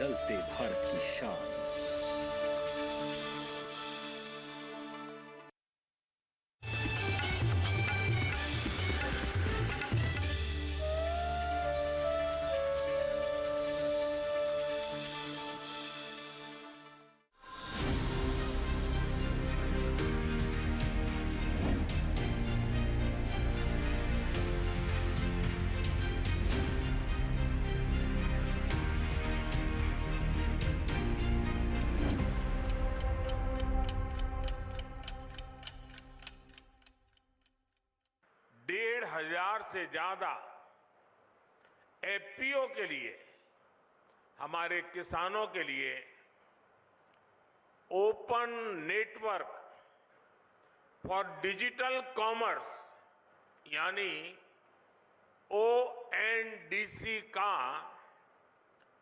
बदलते भारत की शान। हजार से ज्यादा एफपीओ के लिए, हमारे किसानों के लिए open network for digital commerce यानी ओएनडीसी का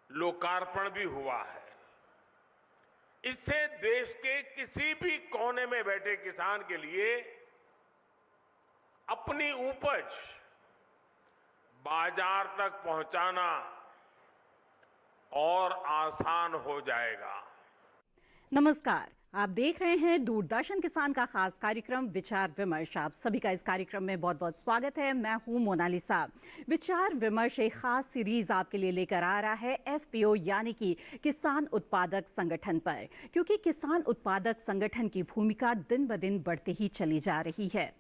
लोकार्पण भी हुआ है। इससे देश के किसी भी कोने में बैठे किसान के लिए अपनी उपज बाजार तक पहुंचाना और आसान हो जाएगा। नमस्कार, आप देख रहे हैं दूरदर्शन किसान का खास कार्यक्रम विचार विमर्श। आप सभी का इस कार्यक्रम में बहुत बहुत स्वागत है। मैं हूं मोनालिसा। विचार विमर्श एक खास सीरीज आपके लिए लेकर आ रहा है एफपीओ यानी कि किसान उत्पादक संगठन पर, क्योंकि किसान उत्पादक संगठन की भूमिका दिन ब दिन बढ़ती ही चली जा रही है।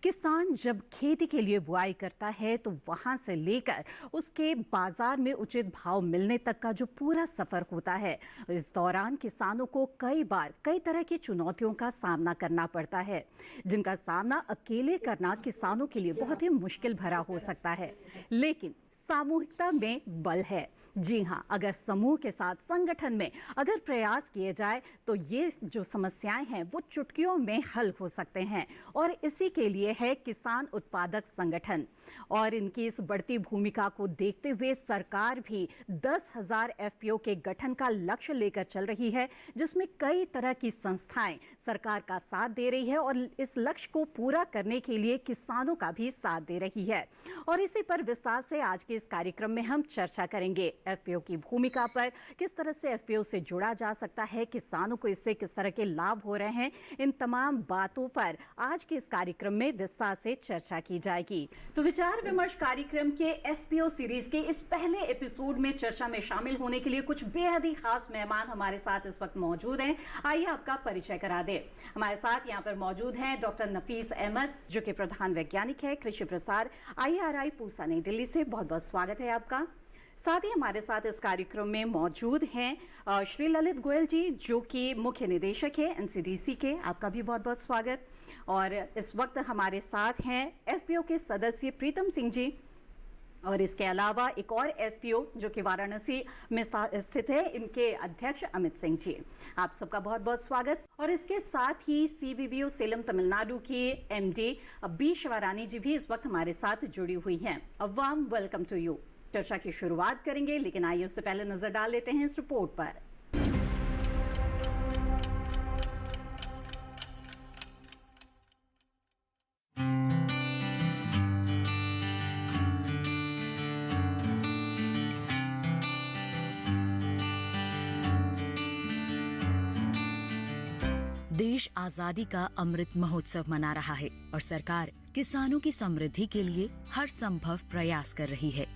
किसान जब खेती के लिए बुआई करता है तो वहां से लेकर उसके बाजार में उचित भाव मिलने तक का जो पूरा सफर होता है, इस दौरान किसानों को कई बार कई तरह की चुनौतियों का सामना करना पड़ता है, जिनका सामना अकेले करना किसानों के लिए बहुत ही मुश्किल भरा हो सकता है। लेकिन सामूहिकता में बल है। जी हाँ, अगर समूह के साथ संगठन में अगर प्रयास किए जाए तो ये जो समस्याएं हैं वो चुटकियों में हल हो सकते हैं। और इसी के लिए है किसान उत्पादक संगठन। और इनकी इस बढ़ती भूमिका को देखते हुए सरकार भी 10,000 एफपीओ के गठन का लक्ष्य लेकर चल रही है, जिसमें कई तरह की संस्थाएं सरकार का साथ दे रही है और इस लक्ष्य को पूरा करने के लिए किसानों का भी साथ दे रही है। और इसी पर विस्तार से आज के इस कार्यक्रम में हम चर्चा करेंगे। एफपीओ की भूमिका पर, किस तरह से एफपीओ से जुड़ा जा सकता है, किसानों को इससे किस तरह के लाभ हो रहे हैं, इन तमाम बातों पर आज के इस कार्यक्रम में विस्तार से चर्चा की जाएगी। तो विचार विमर्श कार्यक्रम के एफपीओ सीरीज के इस पहले एपिसोड में चर्चा में शामिल होने के लिए कुछ बेहद ही खास मेहमान हमारे साथ इस वक्त मौजूद हैं। आइए आपका परिचय करा दे। हमारे साथ यहाँ पर मौजूद हैं डॉक्टर नफीस अहमद, जो कि प्रधान वैज्ञानिक है कृषि प्रसार IRI पूसा नई दिल्ली से। बहुत बहुत स्वागत है आपका। साथ ही हमारे साथ इस कार्यक्रम में मौजूद हैं श्री ललित गोयल जी, जो कि मुख्य निदेशक है NCDC के। आपका भी बहुत बहुत स्वागत। और इस वक्त हमारे साथ हैं एफपीओ के सदस्य प्रीतम सिंह जी, और इसके अलावा एक और एफपीओ जो कि वाराणसी में स्थित है, इनके अध्यक्ष अमित सिंह जी। आप सबका बहुत बहुत स्वागत। और इसके साथ ही CBBO सेलम तमिलनाडु की MD B शिवारानी जी भी इस वक्त हमारे साथ जुड़ी हुई हैं। A warm welcome to you. चर्चा की शुरुआत करेंगे, लेकिन आइए उससे पहले नजर डाल लेते हैं इस रिपोर्ट पर। देश आजादी का अमृत महोत्सव मना रहा है और सरकार किसानों की समृद्धि के लिए हर संभव प्रयास कर रही है।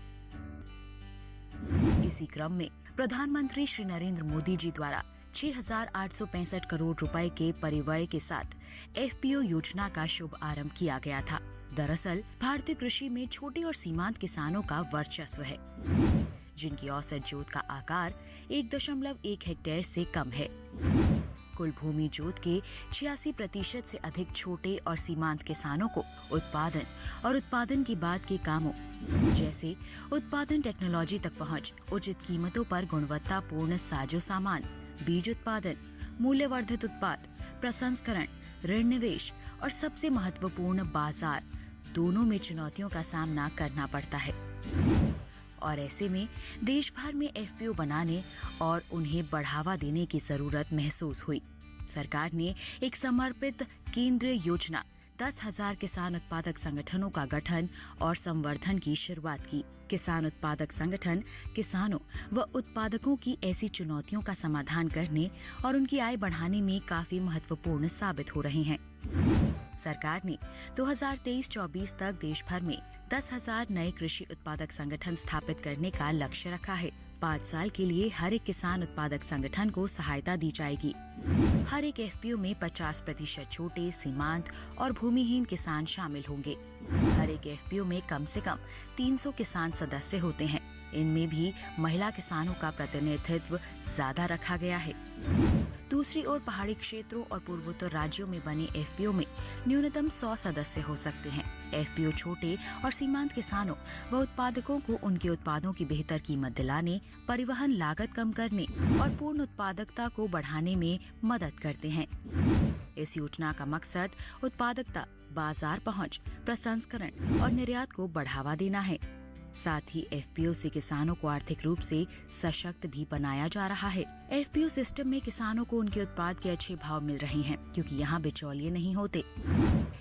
इसी क्रम में प्रधानमंत्री श्री नरेंद्र मोदी जी द्वारा 6,865 करोड़ रुपए के परिव्यय के साथ एफपीओ योजना का शुभ आरंभ किया गया था। दरअसल भारतीय कृषि में छोटे और सीमांत किसानों का वर्चस्व है, जिनकी औसत जोत का आकार 1.1 हेक्टेयर से कम है। कुल भूमि जोत के 86% से अधिक छोटे और सीमांत किसानों को उत्पादन और उत्पादन के बाद के कामों जैसे उत्पादन टेक्नोलॉजी तक पहुंच, उचित कीमतों पर गुणवत्तापूर्ण साजो सामान, बीज उत्पादन, मूल्यवर्धित उत्पाद, प्रसंस्करण, ऋण निवेश और सबसे महत्वपूर्ण बाजार, दोनों में चुनौतियों का सामना करना पड़ता है। और ऐसे में देश भर में एफपीओ बनाने और उन्हें बढ़ावा देने की जरूरत महसूस हुई। सरकार ने एक समर्पित केंद्रीय योजना 10,000 किसान उत्पादक संगठनों का गठन और संवर्धन की शुरुआत की। किसान उत्पादक संगठन किसानों व उत्पादकों की ऐसी चुनौतियों का समाधान करने और उनकी आय बढ़ाने में काफी महत्वपूर्ण साबित हो रहे हैं। सरकार ने 2023-24 तक देश भर में 10,000 नए कृषि उत्पादक संगठन स्थापित करने का लक्ष्य रखा है। 5 साल के लिए हर एक किसान उत्पादक संगठन को सहायता दी जाएगी। हर एक एफपीओ में 50% छोटे, सीमांत और भूमिहीन किसान शामिल होंगे। हर एक एफपीओ में कम से कम 300 किसान सदस्य होते हैं। इनमें भी महिला किसानों का प्रतिनिधित्व ज्यादा रखा गया है। दूसरी ओर पहाड़ी क्षेत्रों और पूर्वोत्तर राज्यों में बने एफपीओ में न्यूनतम 100 सदस्य हो सकते हैं। एफपीओ छोटे और सीमांत किसानों व उत्पादकों को उनके उत्पादों की बेहतर कीमत दिलाने, परिवहन लागत कम करने और पूर्ण उत्पादकता को बढ़ाने में मदद करते हैं। इस योजना का मकसद उत्पादकता, बाजार पहुंच, प्रसंस्करण और निर्यात को बढ़ावा देना है। साथ ही एफपीओ से किसानों को आर्थिक रूप से सशक्त भी बनाया जा रहा है। एफपीओ सिस्टम में किसानों को उनके उत्पाद के अच्छे भाव मिल रहे हैं, क्योंकि यहाँ बिचौलिए नहीं होते।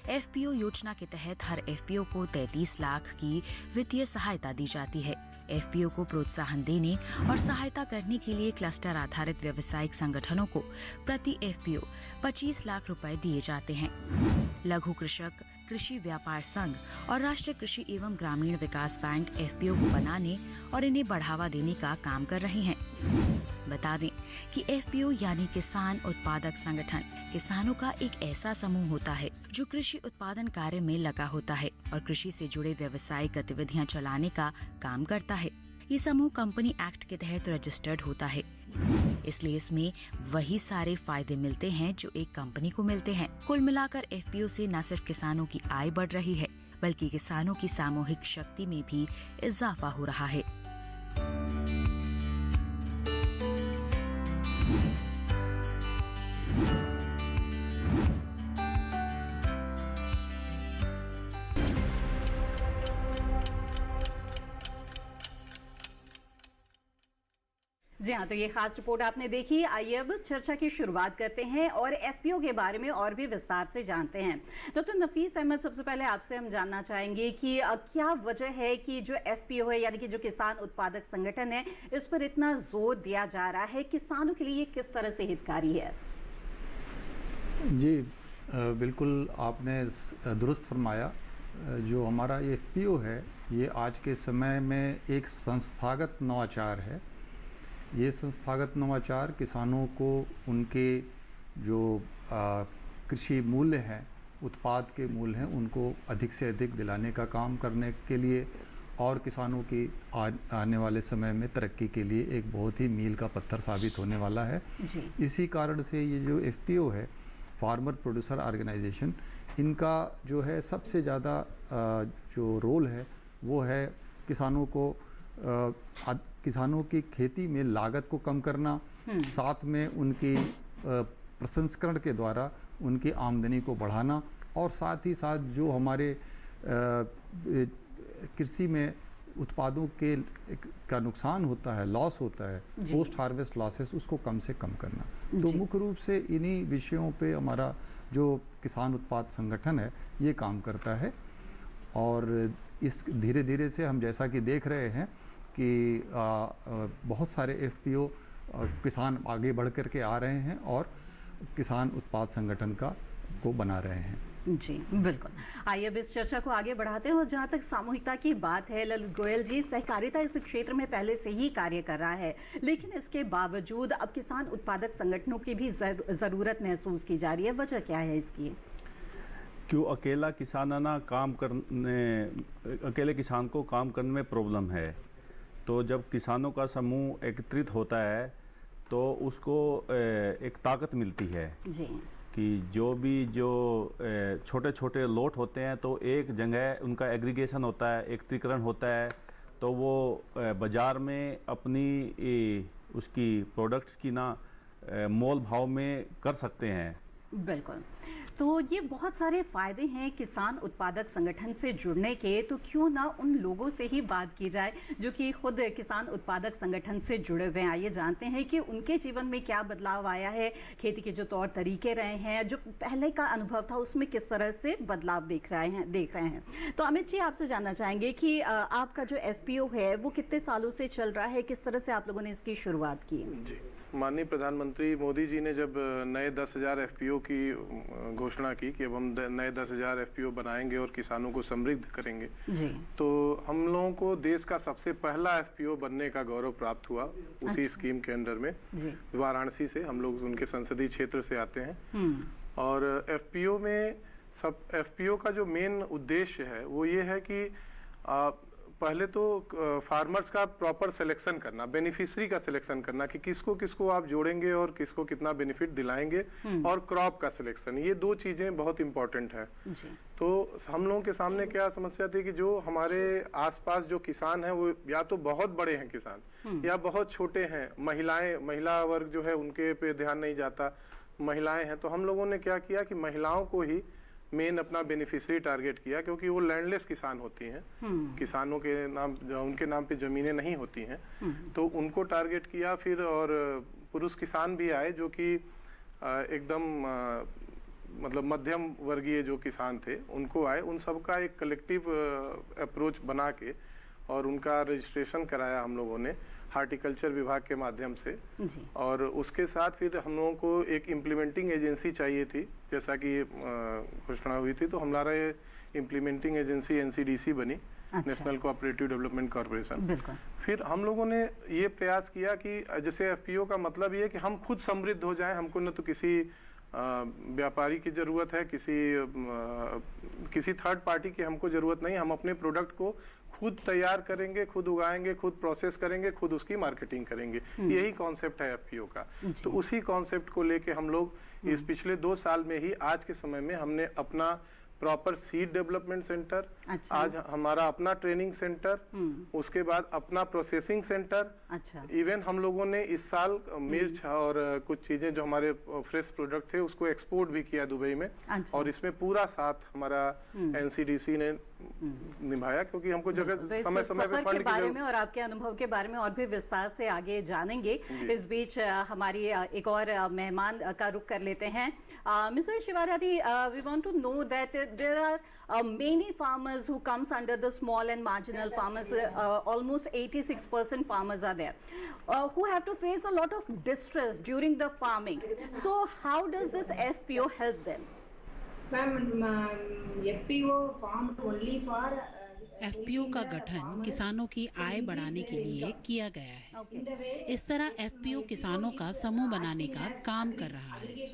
एफपीओ योजना के तहत हर एफपीओ को 33 लाख की वित्तीय सहायता दी जाती है। एफपीओ को प्रोत्साहन देने और सहायता करने के लिए क्लस्टर आधारित व्यावसायिक संगठनों को प्रति एफपीओ 25 लाख रुपए दिए जाते हैं। लघु कृषक, कृषि व्यापार संघ और राष्ट्रीय कृषि एवं ग्रामीण विकास बैंक एफपीओ को बनाने और इन्हें बढ़ावा देने का काम कर रहे हैं। बता दें कि एफपीओ यानी किसान उत्पादक संगठन किसानों का एक ऐसा समूह होता है जो कृषि उत्पादन कार्य में लगा होता है और कृषि से जुड़े व्यावसायिक गतिविधियां चलाने का काम करता है। ये समूह कंपनी एक्ट के तहत रजिस्टर्ड होता है, इसलिए इसमें वही सारे फायदे मिलते हैं जो एक कंपनी को मिलते हैं। कुल मिलाकर एफपीओ से न सिर्फ किसानों की आय बढ़ रही है, बल्कि किसानों की सामूहिक शक्ति में भी इजाफा हो रहा है। जी हाँ, तो ये खास रिपोर्ट आपने देखी। आइए अब चर्चा की शुरुआत करते हैं और एफपीओ के बारे में और भी विस्तार से जानते हैं। डॉक्टर नफीस अहमद, सबसे पहले आपसे हम जानना चाहेंगे कि क्या वजह है कि जो एफपीओ है यानी कि जो किसान उत्पादक संगठन है, इस पर इतना जोर दिया जा रहा है। किसानों के लिए किस तरह से हितकारी है? जी बिल्कुल, आपने दुरुस्त फरमाया। जो हमारा एफपीओ है, ये आज के समय में एक संस्थागत नवाचार है। ये संस्थागत नवाचार किसानों को उनके जो कृषि मूल्य हैं, उत्पाद के मूल्य हैं, उनको अधिक से अधिक दिलाने का काम करने के लिए और किसानों की आने वाले समय में तरक्की के लिए एक बहुत ही मील का पत्थर साबित होने वाला है। इसी कारण से ये जो एफपीओ है, फार्मर प्रोड्यूसर ऑर्गेनाइजेशन, इनका जो है सबसे ज़्यादा जो रोल है वो है किसानों की खेती में लागत को कम करना, साथ में उनकी प्रसंस्करण के द्वारा उनकी आमदनी को बढ़ाना, और साथ ही साथ जो हमारे कृषि में उत्पादों का नुकसान होता है, लॉस होता है, पोस्ट हार्वेस्ट लॉसेस, उसको कम से कम करना। तो मुख्य रूप से इन्हीं विषयों पे हमारा जो किसान उत्पाद संगठन है ये काम करता है। और इस धीरे धीरे से हम जैसा कि देख रहे हैं कि बहुत सारे एफपीओ किसान आगे बढ़ कर के आ रहे हैं और किसान उत्पाद संगठन को बना रहे हैं। जी बिल्कुल। आइए अब इस चर्चा को आगे बढ़ाते हैं। और जहाँ तक सामूहिकता की बात है, ललित गोयल जी, सहकारिता इस क्षेत्र में पहले से ही कार्य कर रहा है, लेकिन इसके बावजूद अब किसान उत्पादक संगठनों की भी ज़रूरत महसूस की जा रही है। वजह क्या है इसकी? क्यों अकेला अकेले किसान को काम करने में प्रॉब्लम है। तो जब किसानों का समूह एकत्रित होता है तो उसको एक ताकत मिलती है जी, कि जो छोटे छोटे लोट होते हैं तो एक जगह उनका एग्रीगेशन होता है, एकत्रीकरण होता है, तो वो बाज़ार में अपनी उसकी प्रोडक्ट्स की मोल भाव में कर सकते हैं। बिल्कुल। तो ये बहुत सारे फ़ायदे हैं किसान उत्पादक संगठन से जुड़ने के, तो क्यों ना उन लोगों से ही बात की जाए जो कि खुद किसान उत्पादक संगठन से जुड़े हुए हैं। आइए जानते हैं कि उनके जीवन में क्या बदलाव आया है, खेती के जो तौर तरीके रहे हैं, जो पहले का अनुभव था उसमें किस तरह से बदलाव देख रहे हैं। तो अमित जी, आपसे जानना चाहेंगे कि आपका जो FPO है वो कितने सालों से चल रहा है, किस तरह से आप लोगों ने इसकी शुरुआत की? जी, माननीय प्रधानमंत्री मोदी जी ने जब नए 10,000 FPO की घोषणा की कि अब हम नए 10,000 FPO बनाएंगे और किसानों को समृद्ध करेंगे जी, तो हम लोगों को देश का सबसे पहला FPO बनने का गौरव प्राप्त हुआ उसी स्कीम के अंडर में। वाराणसी से हम लोग उनके संसदीय क्षेत्र से आते हैं और FPO का जो मेन उद्देश्य है वो ये है कि पहले तो फार्मर्स का प्रॉपर सिलेक्शन करना, बेनिफिशियरी का सिलेक्शन करना कि किसको किसको आप जोड़ेंगे और किसको कितना बेनिफिट दिलाएंगे, और क्रॉप का सिलेक्शन, ये दो चीजें बहुत इंपॉर्टेंट है। तो हम लोगों के सामने क्या समस्या थी कि जो हमारे आसपास जो किसान हैं वो या तो बहुत बड़े हैं किसान या बहुत छोटे हैं, महिला वर्ग जो है उनके पे ध्यान नहीं जाता, महिलाएं हैं। तो हम लोगों ने क्या किया कि महिलाओं को ही मेन अपना बेनिफिशियरी टारगेट किया, क्योंकि वो लैंडलेस किसान होती हैं, किसानों के नाम उनके नाम पे जमीनें नहीं होती हैं, तो उनको टारगेट किया। फिर और पुरुष किसान भी आए जो कि एकदम मतलब मध्यम वर्गीय जो किसान थे उनको आए, उन सबका एक कलेक्टिव अप्रोच बना के और उनका रजिस्ट्रेशन कराया हम लोगों ने हार्टिकल्चर विभाग के माध्यम से। और उसके साथ फिर हम लोगों को एक इम्प्लीमेंटिंग एजेंसी चाहिए थी, जैसा कि घोषणा हुई थी, तो हमारा ये इम्प्लीमेंटिंग एजेंसी NCDC बनी, नेशनल कोऑपरेटिव डेवलपमेंट कॉर्पोरेशन। फिर हम लोगों ने ये प्रयास किया कि जैसे FPO का मतलब ये है कि हम खुद समृद्ध हो जाएं, हमको न तो किसी व्यापारी की जरूरत है, किसी थर्ड पार्टी की हमको जरूरत नहीं, हम अपने प्रोडक्ट को खुद तैयार करेंगे, खुद उगाएंगे, खुद प्रोसेस करेंगे, खुद उसकी मार्केटिंग करेंगे। यही कॉन्सेप्ट है FPO का। तो उसी कॉन्सेप्ट को लेके हम लोग इस पिछले 2 साल में ही आज के समय में हमने अपना प्रॉपर सीड डेवलपमेंट सेंटर, आज हमारा अपना ट्रेनिंग सेंटर, उसके बाद अपना प्रोसेसिंग सेंटर। इवन हम लोगों ने इस साल मिर्च और कुछ चीजें जो हमारे फ्रेश प्रोडक्ट थे उसको एक्सपोर्ट भी किया दुबई में, और इसमें पूरा साथ हमारा NCDC ने निभाया, क्योंकि हमको जगह समय समय पे फंड के बारे में और आपके अनुभव के बारे में और भी विस्तार से आगे जानेंगे। इस बीच हमारी एक और मेहमान का रुख कर लेते हैं। Mr. Shivaradi, we want to know that there are many farmers who comes under the small and marginal farmers. Almost 86% farmers are there who have to face a lot of distress during the farming. So how does this FPO help them? FPO formed only for FPO का गठन किसानों की आय बढ़ाने के लिए किया गया है। इस तरह FPO किसानों का समूह बनाने का काम कर रहा है।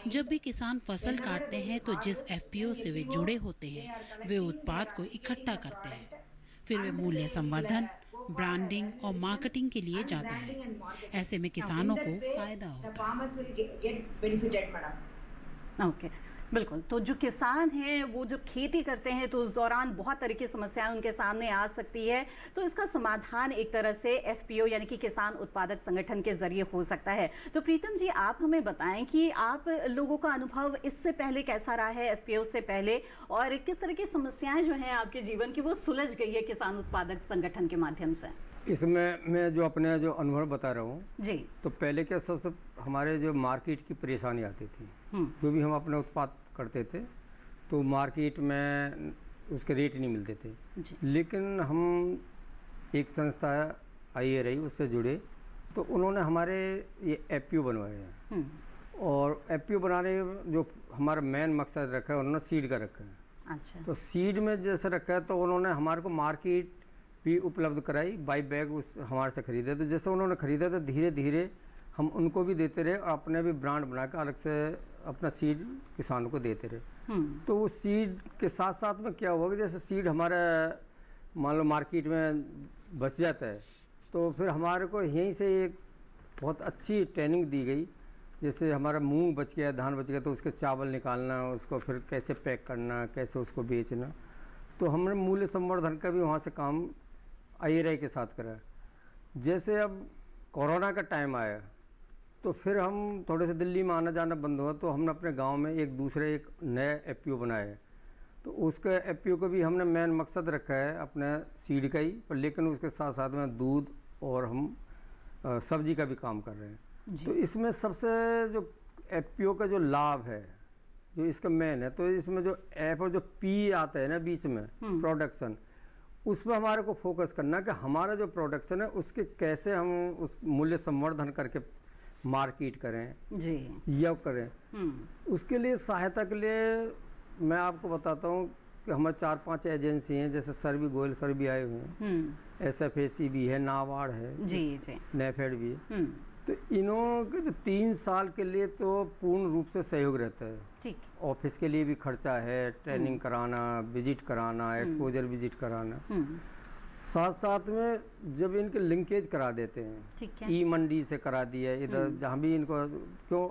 जब भी किसान फसल काटते हैं तो जिस FPO से वे जुड़े होते हैं वे उत्पाद को इकट्ठा करते हैं, फिर वे मूल्य संवर्धन, ब्रांडिंग और मार्केटिंग के लिए जाते हैं। ऐसे में किसानों को फायदा होता है। ओके, बिल्कुल। तो जो किसान हैं वो जब खेती करते हैं तो उस दौरान बहुत तरह की समस्याएं उनके सामने आ सकती है, तो इसका समाधान एक तरह से FPO यानी कि किसान उत्पादक संगठन के जरिए हो सकता है। तो प्रीतम जी, आप हमें बताएं कि आप लोगों का अनुभव इससे पहले कैसा रहा है, FPO से पहले, और किस तरह की समस्याएं जो हैं आपके जीवन की वो सुलझ गई है किसान उत्पादक संगठन के माध्यम से? इसमें मैं जो अपने जो अनुभव बता रहा हूँ जी, तो पहले क्या सबसे हमारे जो मार्केट की परेशानी आती थी, जो भी हम अपने उत्पाद करते थे तो मार्केट में उसके रेट नहीं मिलते थे। लेकिन हम एक संस्था IRI उससे जुड़े, तो उन्होंने हमारे ये FPO बनवाए हैं, और FPO बनाने जो हमारा मेन मकसद रखा है उन्होंने सीड का रखा है। तो सीड में जैसे रखा है तो उन्होंने हमारे को मार्केट भी उपलब्ध कराई, बाई बैग उस हमारे से खरीदे। तो जैसे उन्होंने खरीदा तो धीरे धीरे हम उनको भी देते रहे और अपने भी ब्रांड बना कर अलग से अपना सीड किसानों को देते रहे। तो वो सीड के साथ साथ में क्या होगा, जैसे सीड हमारा मान लो मार्केट में बच जाता है तो फिर हमारे को यहीं से एक बहुत अच्छी ट्रेनिंग दी गई। जैसे हमारा मूंग बच गया, धान बच गया, तो उसके चावल निकालना, उसको फिर कैसे पैक करना, कैसे उसको बेचना, तो हमने मूल्य संवर्धन का भी वहाँ से काम IRI के साथ करा। जैसे अब कोरोना का टाइम आया तो फिर हम थोड़े से दिल्ली में आना जाना बंद हुआ, तो हमने अपने गांव में एक नया एफपीओ बनाया है। तो उसके एफपीओ को भी हमने मेन मकसद रखा है अपने सीड का ही, पर लेकिन उसके साथ साथ में दूध और हम सब्जी का भी काम कर रहे हैं। तो इसमें सबसे जो एफपीओ का जो लाभ है, जो इसका मेन है, तो इसमें जो एफ और जो पी आता है ना बीच में प्रोडक्शन, उस पर हमारे को फोकस करना है कि हमारा जो प्रोडक्शन है उसके कैसे हम उस मूल्य संवर्धन करके मार्केट करें जी या करें। उसके लिए सहायता के लिए मैं आपको बताता हूँ कि हमारे 4-5 एजेंसी हैं, जैसे सर भी गोयल सर भी आए हुए हैं, SFAC भी है, नाबार्ड है जी, नेफेड भी है। तो इन्हों के जो 3 साल के लिए तो पूर्ण रूप से सहयोग रहता है। ठीक। ऑफिस के लिए भी खर्चा है, ट्रेनिंग कराना, विजिट कराना, एक्सपोजर विजिट कराना, साथ साथ में जब इनके लिंकेज करा देते हैं, ई मंडी से करा दिया, इधर जहाँ भी इनको, क्यों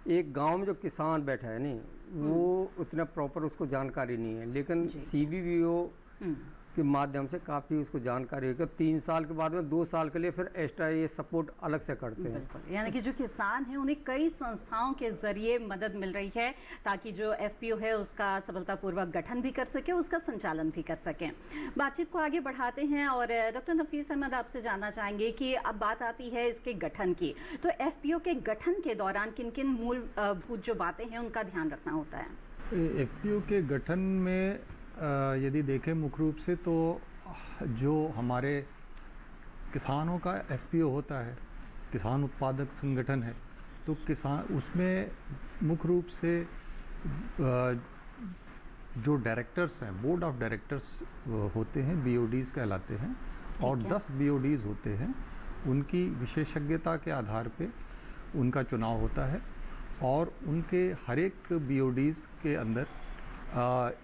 एक गांव में जो किसान बैठा है नहीं, वो उतना प्रॉपर उसको जानकारी नहीं है, लेकिन CBBO के माध्यम से काफ़ी उसको जानकारी है कि 3 साल के बाद में 2 साल के लिए फिर एक्स्ट्रा ये सपोर्ट अलग से करते हैं। यानी कि जो किसान हैं उन्हें कई संस्थाओं के जरिए मदद मिल रही है ताकि जो एफपीओ है उसका सफलतापूर्वक गठन भी कर सके, उसका संचालन भी कर सकें। बातचीत को आगे बढ़ाते हैं और डॉक्टर नफीस अहमद आपसे जानना चाहेंगे कि अब बात आती है इसके गठन की, तो एफपीओ के गठन के दौरान किन किन मूलभूत जो बातें हैं उनका ध्यान रखना होता है? एफपीओ के गठन में यदि देखें मुख्य रूप से तो जो हमारे किसानों का एफपीओ होता है, किसान उत्पादक संगठन है, तो किसान उसमें मुख्य रूप से जो डायरेक्टर्स हैं, बोर्ड ऑफ डायरेक्टर्स होते हैं, BODs कहलाते हैं, और 10 BODs होते हैं। उनकी विशेषज्ञता के आधार पे उनका चुनाव होता है और उनके हर एक BODs के अंदर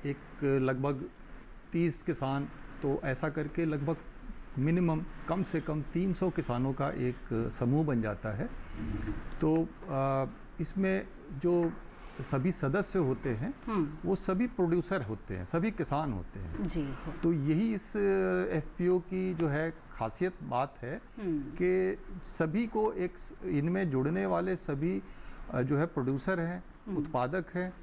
एक लगभग 30 किसान, तो ऐसा करके लगभग मिनिमम कम से कम 300 किसानों का एक समूह बन जाता है। तो इसमें जो सभी सदस्य होते हैं वो सभी प्रोड्यूसर होते हैं, सभी किसान होते हैं जी। तो यही इस एफपीओ की जो है खासियत बात है कि सभी को एक इनमें जुड़ने वाले सभी जो है प्रोड्यूसर हैं, उत्पादक हैं,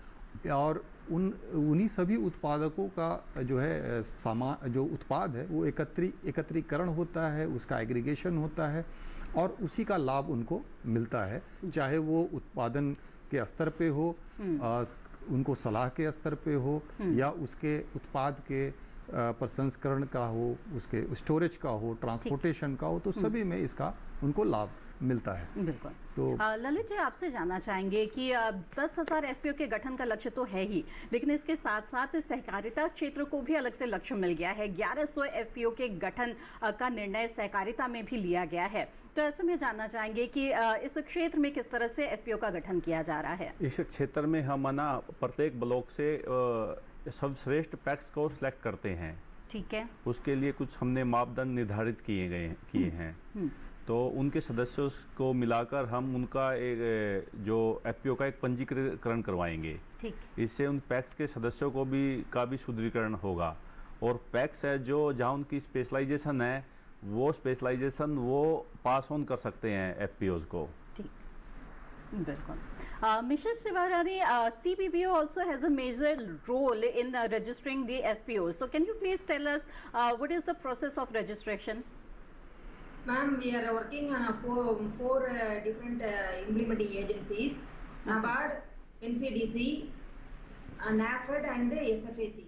और उन्हीं सभी उत्पादकों का जो है सामान, जो उत्पाद है वो एकत्रीकरण होता है, उसका एग्रीगेशन होता है और उसी का लाभ उनको मिलता है, चाहे वो उत्पादन के स्तर पे हो, उनको सलाह के स्तर पे हो, या उसके उत्पाद के प्रसंस्करण का हो, उसके स्टोरेज का हो, ट्रांसपोर्टेशन का हो, तो सभी में इसका उनको लाभ मिलता है। बिल्कुल। तो ललित जी आपसे जानना चाहेंगे कि 10,000 एफपीओ के गठन का लक्ष्य तो है ही, लेकिन इसके साथ साथ सहकारिता क्षेत्र को भी अलग से लक्ष्य मिल गया है। 1100 एफपीओ के गठन का निर्णय सहकारिता में भी लिया गया है। तो ऐसे में जानना चाहेंगे कि इस क्षेत्र में किस तरह से एफपीओ का गठन किया जा रहा है? इस क्षेत्र में हम प्रत्येक ब्लॉक से सर्वश्रेष्ठ पैक्स को सिलेक्ट करते हैं। ठीक है। उसके लिए कुछ हमने मापदंड निर्धारित किए हैं। तो उनके सदस्यों को मिलाकर हम उनका एक जो एफपीओ का एक पंजीकरण करवाएंगे। ठीक। इससे उन पैक्स के सदस्यों को भी सुदृढ़ीकरण होगा, और पैक्स है जो जहां उनकी स्पेशलाइजेशन है वो स्पेशलाइजेशन वो पास ऑन कर सकते हैं एफपीओज को। ठीक, बिल्कुल। Mrs. Shivarani, CBBO also has a major role in registering the FPOs. So can you please tell us what is the process of registration? Ma'am, we are working on four different implementing agencies: NABARD, NCDC, NAFED and SFAC.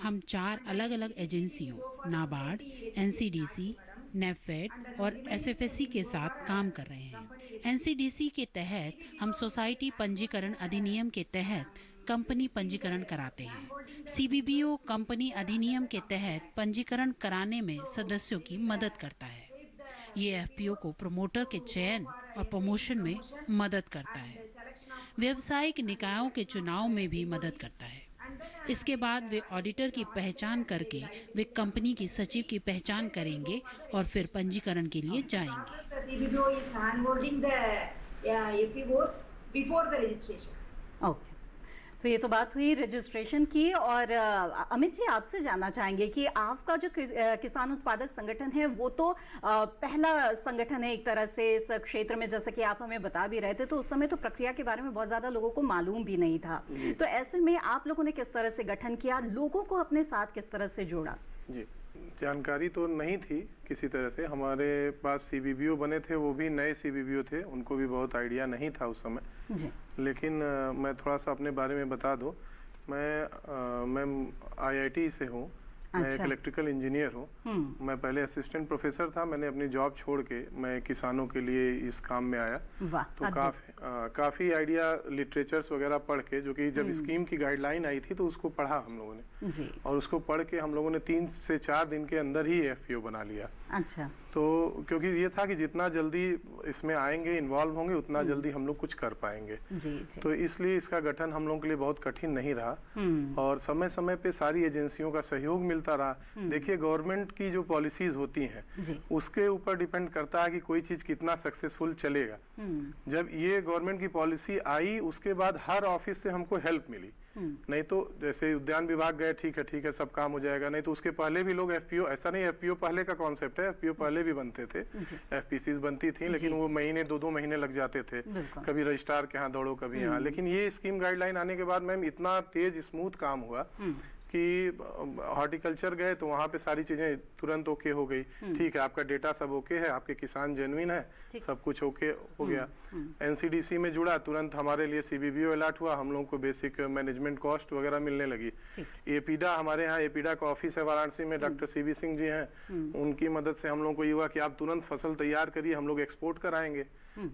हम 4 अलग अलग एजेंसियों NABARD, NCDC, NAFED और SFAC के साथ काम कर रहे हैं। NCDC के तहत हम सोसाइटी पंजीकरण अधिनियम के तहत कंपनी पंजीकरण कराते हैं। CBBO कंपनी अधिनियम के तहत पंजीकरण कराने में सदस्यों की मदद करता है। ये FPO को प्रमोटर के चयन और प्रमोशन में मदद करता है। व्यावसायिक निकायों के चुनाव में भी मदद करता है। इसके बाद वे ऑडिटर की पहचान करके वे कंपनी की सचिव की पहचान करेंगे और फिर पंजीकरण के लिए जाएंगे। CBBO is handholding the FPOs before the registration. Okay. तो ये तो बात हुई रजिस्ट्रेशन की। और अमित जी, आपसे जानना चाहेंगे कि आपका जो किसान उत्पादक संगठन है वो तो पहला संगठन है एक तरह से इस क्षेत्र में, जैसा कि आप हमें बता भी रहे थे, तो उस समय तो प्रक्रिया के बारे में बहुत ज्यादा लोगों को मालूम भी नहीं था। तो ऐसे में आप लोगों ने किस तरह से गठन किया, लोगों को अपने साथ किस तरह से जोड़ा? जी, जानकारी तो नहीं थी किसी तरह से। हमारे पास सीबीबीओ बने थे, वो भी नए सीबीबीओ थे, उनको भी बहुत आइडिया नहीं था उस समय जी। लेकिन मैं थोड़ा सा अपने बारे में बता दूं। मैं IIT से हूँ। मैं एक इलेक्ट्रिकल इंजीनियर हूँ। मैं पहले असिस्टेंट प्रोफेसर था। मैंने अपनी जॉब छोड़ के मैं किसानों के लिए इस काम में आया। तो काफी आइडिया लिटरेचर्स वगैरह पढ़ के, जो कि जब स्कीम की गाइडलाइन आई थी तो उसको पढ़ा हम लोगों ने जी। और उसको पढ़ के हम लोगों ने 3 से 4 दिन के अंदर ही FPO बना लिया। अच्छा। तो क्योंकि ये था कि जितना जल्दी इसमें आएंगे, इन्वॉल्व होंगे, उतना जल्दी हम लोग कुछ कर पाएंगे जी। तो इसलिए इसका गठन हम लोगों के लिए बहुत कठिन नहीं रहा और समय समय पे सारी एजेंसियों का सहयोग मिलता रहा। देखिए, गवर्नमेंट की जो पॉलिसीज होती हैं उसके ऊपर डिपेंड करता है कि कोई चीज कितना सक्सेसफुल चलेगा। जब ये गवर्नमेंट की पॉलिसी आई उसके बाद हर ऑफिस से हमको हेल्प मिली। नहीं तो जैसे उद्यान विभाग गए, ठीक है सब काम हो जाएगा, नहीं तो उसके पहले भी लोग FPO, ऐसा नहीं FPO पहले का कॉन्सेप्ट है, FPO पहले भी बनते थे, FPCs बनती थी, लेकिन वो महीने 2-2 महीने लग जाते थे, कभी रजिस्ट्रार के यहाँ दौड़ो, कभी यहाँ। लेकिन ये स्कीम गाइडलाइन आने के बाद मैम इतना तेज स्मूथ काम हुआ कि हॉर्टिकल्चर गए तो वहाँ पे सारी चीजें तुरंत ओके हो गई। ठीक है, आपका डेटा सब ओके है, आपके किसान जेन्युइन है, सब कुछ ओके हो गया। NCDC में जुड़ा, तुरंत हमारे लिए CBBO अलर्ट हुआ, हम लोगों को बेसिक मैनेजमेंट कॉस्ट वगैरह मिलने लगी। एपीडा, हमारे यहाँ एपीडा का ऑफिस है वाराणसी में, डॉक्टर CB सिंह जी हैं, उनकी मदद से हम लोगों को ये हुआ कि आप तुरंत फसल तैयार करिए, हम लोग एक्सपोर्ट कराएंगे।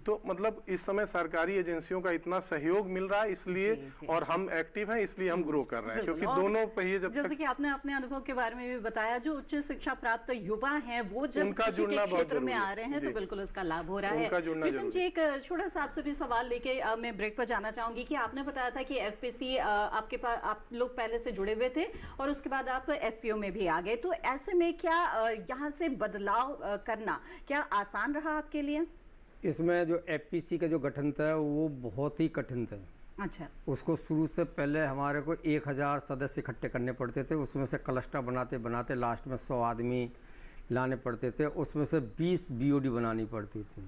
तो मतलब इस समय सरकारी एजेंसियों का इतना सहयोग मिल रहा है, इसलिए और हम एक्टिव हैं, इसलिए हम ग्रो कर रहे हैं, क्योंकि दोनों पहिए जब जैसे कि आपने अपने अनुभव के बारे में भी बताया, जो उच्च शिक्षा प्राप्त युवा हैं वो जब उनका जुड़ना बहुत क्षेत्र में आ रहे हैं तो बिल्कुल उसका लाभ हो रहा है। लेकिन जी एक छोटा सा आपसे भी सवाल लेके मैं ब्रेक पर जाना चाहूंगी कि आपने बताया था कि FPC आपके पास, आप लोग पहले से जुड़े हुए थे और उसके बाद आप FPO में भी आ गए, तो ऐसे में क्या यहाँ से बदलाव करना क्या आसान रहा आपके लिए? इसमें जो FPC का जो गठन था वो बहुत ही कठिन था। अच्छा। उसको शुरू से पहले हमारे को 1000 सदस्य इकट्ठे करने पड़ते थे, उसमें से क्लस्टर बनाते बनाते लास्ट में 100 आदमी लाने पड़ते थे, उसमें से 20 BOD बनानी पड़ती थी।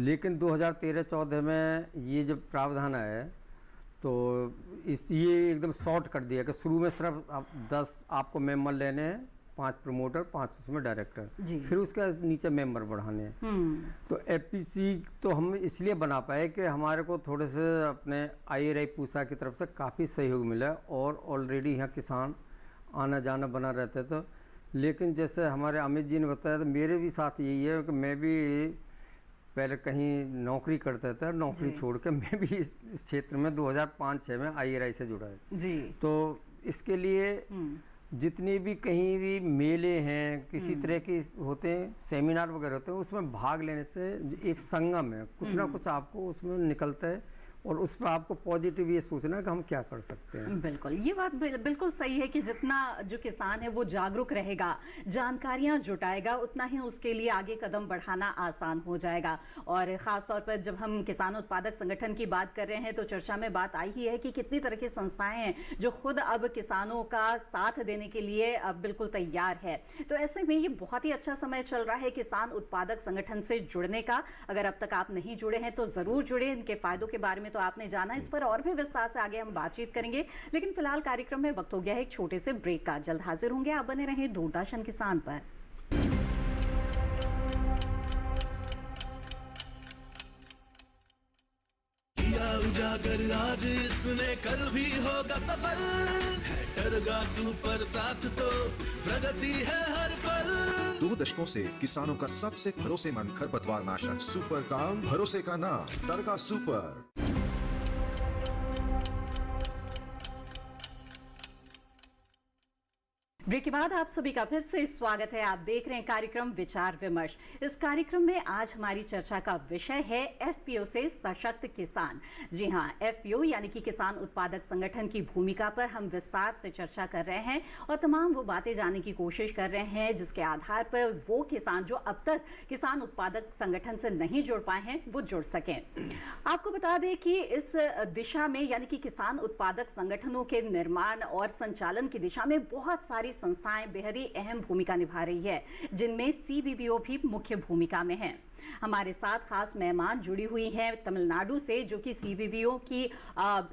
लेकिन 2013-14 में ये जब प्रावधान आया तो ये एकदम शॉर्ट कर दिया कि शुरू में सिर्फ 10 आपको मेंबर लेने हैं, 5 प्रमोटर, 5 उसमें डायरेक्टर, फिर उसके नीचे मेंबर बढ़ाने हैं। तो FPC तो हम इसलिए बना पाए कि हमारे को थोड़े से अपने IRI पूसा की तरफ से काफ़ी सहयोग मिला और ऑलरेडी यहाँ किसान आना जाना बना रहते थे। लेकिन जैसे हमारे अमित जी ने बताया, तो मेरे भी साथ यही है कि मैं भी पहले कहीं नौकरी करता था, नौकरी छोड़ के मैं भी इस क्षेत्र में 2005-06 में IRI से जुड़ा है जी। तो इसके लिए जितने भी कहीं भी मेले हैं, किसी तरह के होते हैं, सेमिनार वगैरह होते हैं, उसमें भाग लेने से एक संगम है, कुछ ना कुछ आपको उसमें निकलता है और उस पर आपको पॉजिटिव ये सोचना है कि हम क्या कर सकते हैं। बिल्कुल, ये बात बिल्कुल सही है कि जितना जो किसान है वो जागरूक रहेगा, जानकारियां जुटाएगा, उतना ही उसके लिए आगे कदम बढ़ाना आसान हो जाएगा। और ख़ास तौर पर जब हम किसान उत्पादक संगठन की बात कर रहे हैं तो चर्चा में बात आई ही है कि कितनी तरह की संस्थाएं हैं जो खुद अब किसानों का साथ देने के लिए अब बिल्कुल तैयार है। तो ऐसे में ये बहुत ही अच्छा समय चल रहा है किसान उत्पादक संगठन से जुड़ने का। अगर अब तक आप नहीं जुड़े हैं तो ज़रूर जुड़े, इनके फ़ायदों के बारे में तो आपने जाना, इस पर और भी विस्तार से आगे हम बातचीत करेंगे। लेकिन फिलहाल कार्यक्रम में वक्त हो गया है एक छोटे से ब्रेक का। जल्द हाजिर होंगे, आप बने रहें दूरदर्शन किसान पर। उजागर आज इसने कल भी होगा सफल है, टरगा सुपर साथ तो प्रगति है हर पल। 2 दशकों से किसानों का सबसे भरोसेमंद खरपतवार नाशक सुपर काम, भरोसे का नाम टरगा सुपर। ब्रेक के बाद आप सभी का फिर से स्वागत है। आप देख रहे हैं कार्यक्रम विचार विमर्श। इस कार्यक्रम में आज हमारी चर्चा का विषय है एफपीओ से सशक्त किसान। जी हां, एफपीओ यानी कि किसान उत्पादक संगठन की भूमिका पर हम विस्तार से चर्चा कर रहे हैं और तमाम वो बातें जानने की कोशिश कर रहे हैं जिसके आधार पर वो किसान जो अब तक किसान उत्पादक संगठन से नहीं जुड़ पाए हैं वो जुड़ सकें। आपको बता दें कि इस दिशा में यानी कि किसान उत्पादक संगठनों के निर्माण और संचालन की दिशा में बहुत सारी संस्थाएं बेहद ही अहम भूमिका निभा रही है, जिनमें सीबीबीओ भी मुख्य भूमिका में है। हमारे साथ खास मेहमान जुड़ी हुई हैं तमिलनाडु से, जो कि सीबीबीओ की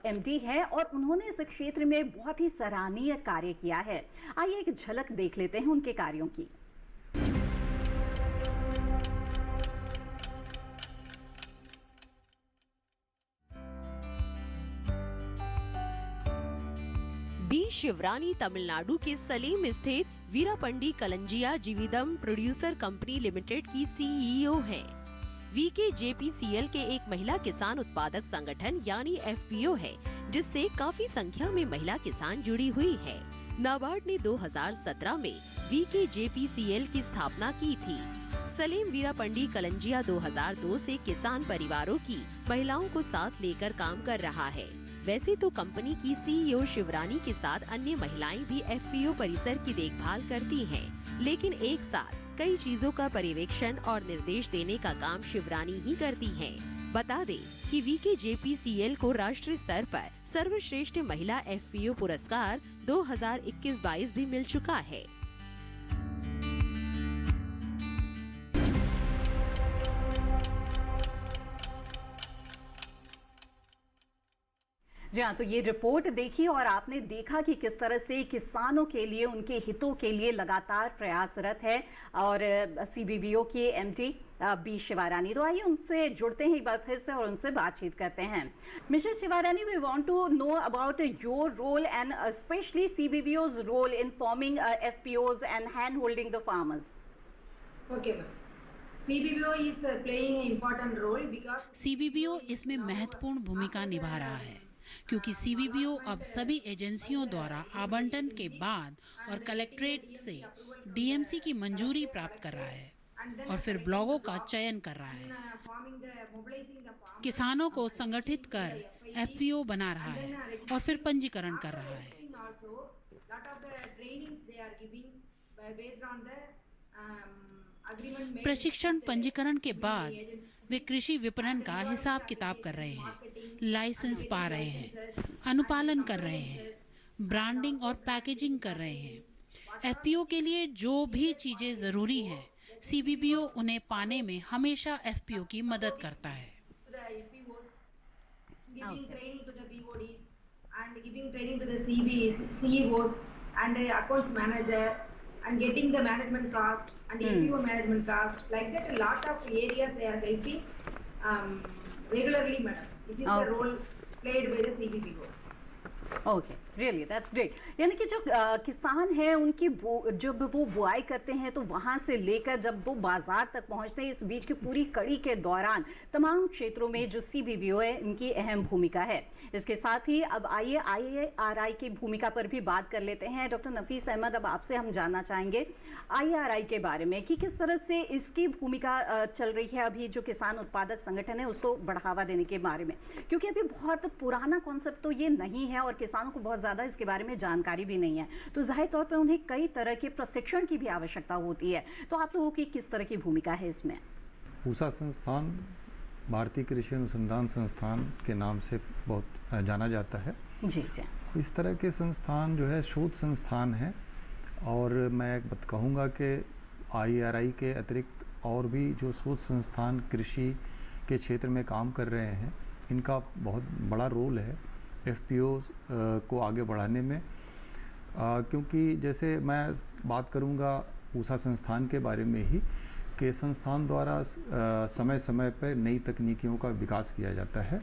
एमडी है और उन्होंने इस क्षेत्र में बहुत ही सराहनीय कार्य किया है। आइए एक झलक देख लेते हैं उनके कार्यों की। बी शिवरानी तमिलनाडु के सलेम स्थित वीरापंडी कलंजिया जीविदम प्रोड्यूसर कंपनी लिमिटेड की सीईओ हैं। वीकेजेपीसीएल के एक महिला किसान उत्पादक संगठन यानी एफपीओ है, जिससे काफी संख्या में महिला किसान जुड़ी हुई है। नाबार्ड ने 2017 में वीकेजेपीसीएल की स्थापना की थी। सलेम वीरापंडी कलंजिया 2002 से किसान परिवारों की महिलाओं को साथ लेकर काम कर रहा है। वैसे तो कंपनी की सीईओ शिवरानी के साथ अन्य महिलाएं भी एफपीओ परिसर की देखभाल करती हैं, लेकिन एक साथ कई चीजों का पर्यवेक्षण और निर्देश देने का काम शिवरानी ही करती हैं। बता दें कि वीकेजेपीसीएल को राष्ट्रीय स्तर पर सर्वश्रेष्ठ महिला एफपीओ पुरस्कार 2021-22 भी मिल चुका है। जी हाँ, तो ये रिपोर्ट देखी और आपने देखा कि किस तरह से किसानों के लिए, उनके हितों के लिए लगातार प्रयासरत है और सीबीबीओ की एमडी बी शिवारानी। तो आइए उनसे जुड़ते हैं एक बार फिर से और उनसे बातचीत करते हैं। Mr Shivarani, we want to know about your role and specially CBBO's role in forming FPO's and hand holding the farmers. Okay ma'am, CBBO is playing an important role because CBBO इसमें महत्वपूर्ण भूमिका निभा रहा है, क्योंकि सीबीबीओ अब सभी एजेंसियों द्वारा आवंटन के बाद और कलेक्ट्रेट से डीएमसी की मंजूरी प्राप्त कर रहा है और फिर ब्लॉगों का चयन कर रहा है। किसानों को संगठित कर एफपीओ बना रहा है और फिर पंजीकरण कर रहा है। प्रशिक्षण पंजीकरण के बाद वे कृषि विपणन का हिसाब किताब कर रहे हैं, लाइसेंस पा रहे हैं, अनुपालन कर रहे हैं, ब्रांडिंग और पैकेजिंग कर रहे हैं। एफपीओ के लिए जो भी चीजें जरूरी हैं, सीबीबीओ उन्हें पाने में हमेशा एफपीओ की मदद करता है। and getting the management cost and APO management cost, like that a lot of areas they are helping regularly, madam. This is the role played by the CBBO. Okay, really that's great. यानी कि जो किसान हैं उनकी जब वो बुआई करते हैं तो वहाँ से लेकर जब वो बाजार तक पहुँचते हैं, इस बीच की पूरी कड़ी के दौरान तमाम क्षेत्रों में जो सीबीबीओ है इनकी अहम भूमिका है। इसके साथ ही अब आइए आईआरआई की भूमिका पर भी बात कर लेते हैं। डॉक्टर नफीस अहमद, अब आपसे हम जानना चाहेंगे आईआरआई के बारे में कि किस तरह से इसकी भूमिका चल रही है अभी जो किसान उत्पादक संगठन है उसको बढ़ावा देने के बारे में, क्योंकि अभी बहुत पुराना कॉन्सेप्ट तो ये नहीं है और किसानों को बहुत ज़्यादा इसके बारे में जानकारी भी नहीं है, तो जाहिर तौर पर उन्हें कई तरह के प्रशिक्षण की भी आवश्यकता होती है। तो आप लोगों की किस तरह की भूमिका है इसमें? पूसा संस्थान भारतीय कृषि अनुसंधान संस्थान के नाम से बहुत जाना जाता है। जी जी। इस तरह के संस्थान जो है शोध संस्थान है और मैं एक बात कहूँगा कि आईआरआई के अतिरिक्त और भी जो शोध संस्थान कृषि के क्षेत्र में काम कर रहे हैं, इनका बहुत बड़ा रोल है एफपीओ को आगे बढ़ाने में, क्योंकि जैसे मैं बात करूँगा पूसा संस्थान के बारे में ही कि संस्थान द्वारा समय समय पर नई तकनीकियों का विकास किया जाता है।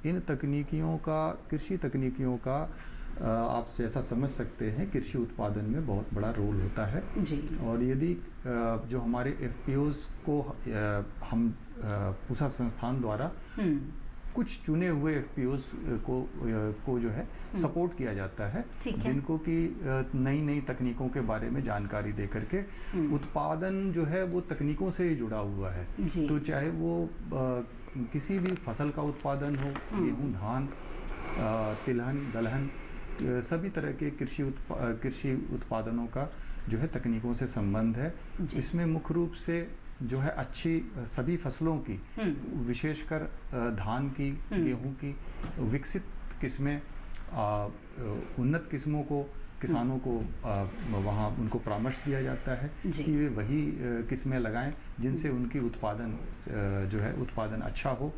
इन तकनीकियों का, कृषि तकनीकियों का आप जैसा समझ सकते हैं कृषि उत्पादन में बहुत बड़ा रोल होता है जी। और यदि जो हमारे एफपीओज़ को हम पूसा संस्थान द्वारा कुछ चुने हुए एफपीओज को जो है सपोर्ट किया जाता है, जिनको कि नई नई तकनीकों के बारे में जानकारी दे करके उत्पादन जो है वो तकनीकों से ही जुड़ा हुआ है। तो चाहे वो किसी भी फसल का उत्पादन हो, गेहूँ, धान, तिलहन, दलहन, सभी तरह के कृषि उत्पादनों का जो है तकनीकों से संबंध है। इसमें मुख्य रूप से जो है अच्छी सभी फसलों की, विशेषकर धान की, गेहूं की विकसित किस्में, उन्नत किस्मों को किसानों को वहाँ उनको परामर्श दिया जाता है कि वे वही किस्में लगाएं जिनसे उनकी उत्पादन जो है उत्पादन अच्छा हो,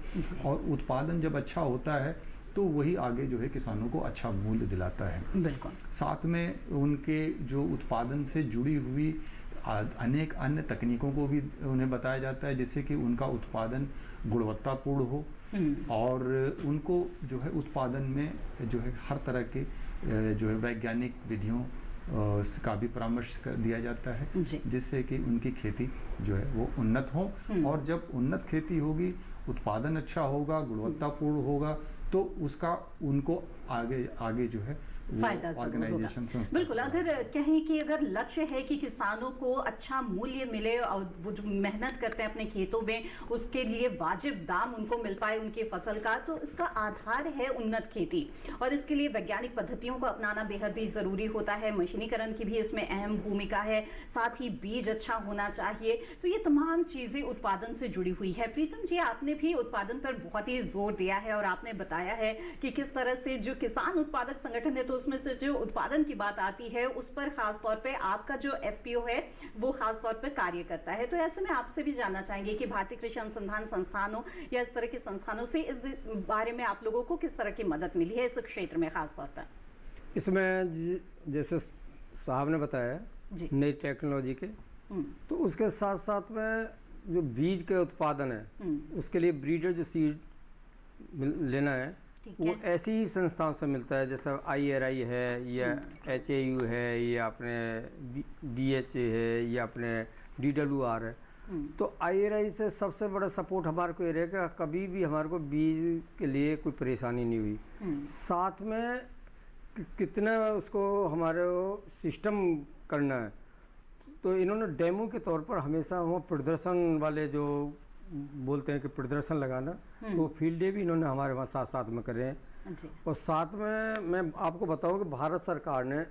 और उत्पादन जब अच्छा होता है तो वही आगे जो है किसानों को अच्छा मूल्य दिलाता है। बिल्कुल। साथ में उनके जो उत्पादन से जुड़ी हुई अनेक अन्य तकनीकों को भी उन्हें बताया जाता है, जिससे कि उनका उत्पादन गुणवत्तापूर्ण हो और उनको जो है उत्पादन में जो है हर तरह के जो है वैज्ञानिक विधियों का भी परामर्श दिया जाता है, जिससे कि उनकी खेती जो है वो उन्नत हो। और जब उन्नत खेती होगी, उत्पादन अच्छा होगा, गुणवत्तापूर्ण होगा, तो उसका उनको आगे जो है ऑर्गेनाइजेशन संस्था। बिल्कुल। अगर कहें कि अगर लक्ष्य है कि किसानों को अच्छा मूल्य मिले और वो जो मेहनत करते हैं अपने खेतों में उसके लिए वाजिब दाम उनको मिल पाए उनकी फसल का, तो इसका आधार है उन्नत खेती, और इसके लिए वैज्ञानिक पद्धतियों को अपनाना बेहद ही जरूरी होता है। मशीनीकरण की भी इसमें अहम भूमिका है, साथ ही बीज अच्छा होना चाहिए। तो ये तमाम चीजें उत्पादन से जुड़ी हुई है। प्रीतम जी, आपने भी उत्पादन पर बहुत ही जोर दिया है और आपने बताया है कि किस तरह से जो किसान उत्पादक संगठन है, तो उसमें से जो उत्पादन की बात आती है उस पर खास तौर पे आपका जो एफपीओ है वो खास तौर पे कार्य करता है। तो ऐसे में आपसे भी जानना चाहेंगे कि भारतीय कृषि अनुसंधान संस्थानों या इस तरह के संस्थानों से इस बारे में आप लोगों को किस तरह की मदद मिली है इस क्षेत्र में खास तौर पर? इसमें जैसे साहब ने बताया नई टेक्नोलॉजी के, तो उसके साथ साथ में जो बीज के उत्पादन है उसके लिए ब्रीडर जो सीड लेना है वो ऐसी ही संस्थाओं से मिलता है, जैसे IRI है या HAU है या अपने DHA है या अपने DWR है। तो IRI से सबसे बड़ा सपोर्ट हमारे को ये रहेगा, कभी भी हमारे को बीज के लिए कोई परेशानी नहीं हुई। साथ में कितना उसको हमारे सिस्टम करना है, तो इन्होंने डेमो के तौर पर हमेशा वो प्रदर्शन वाले जो बोलते हैं कि प्रदर्शन लगाना, तो फील्ड डे भी इन्होंने हमारे वहाँ साथ साथ में करे हैं। और साथ में मैं आपको बताऊं कि भारत सरकार ने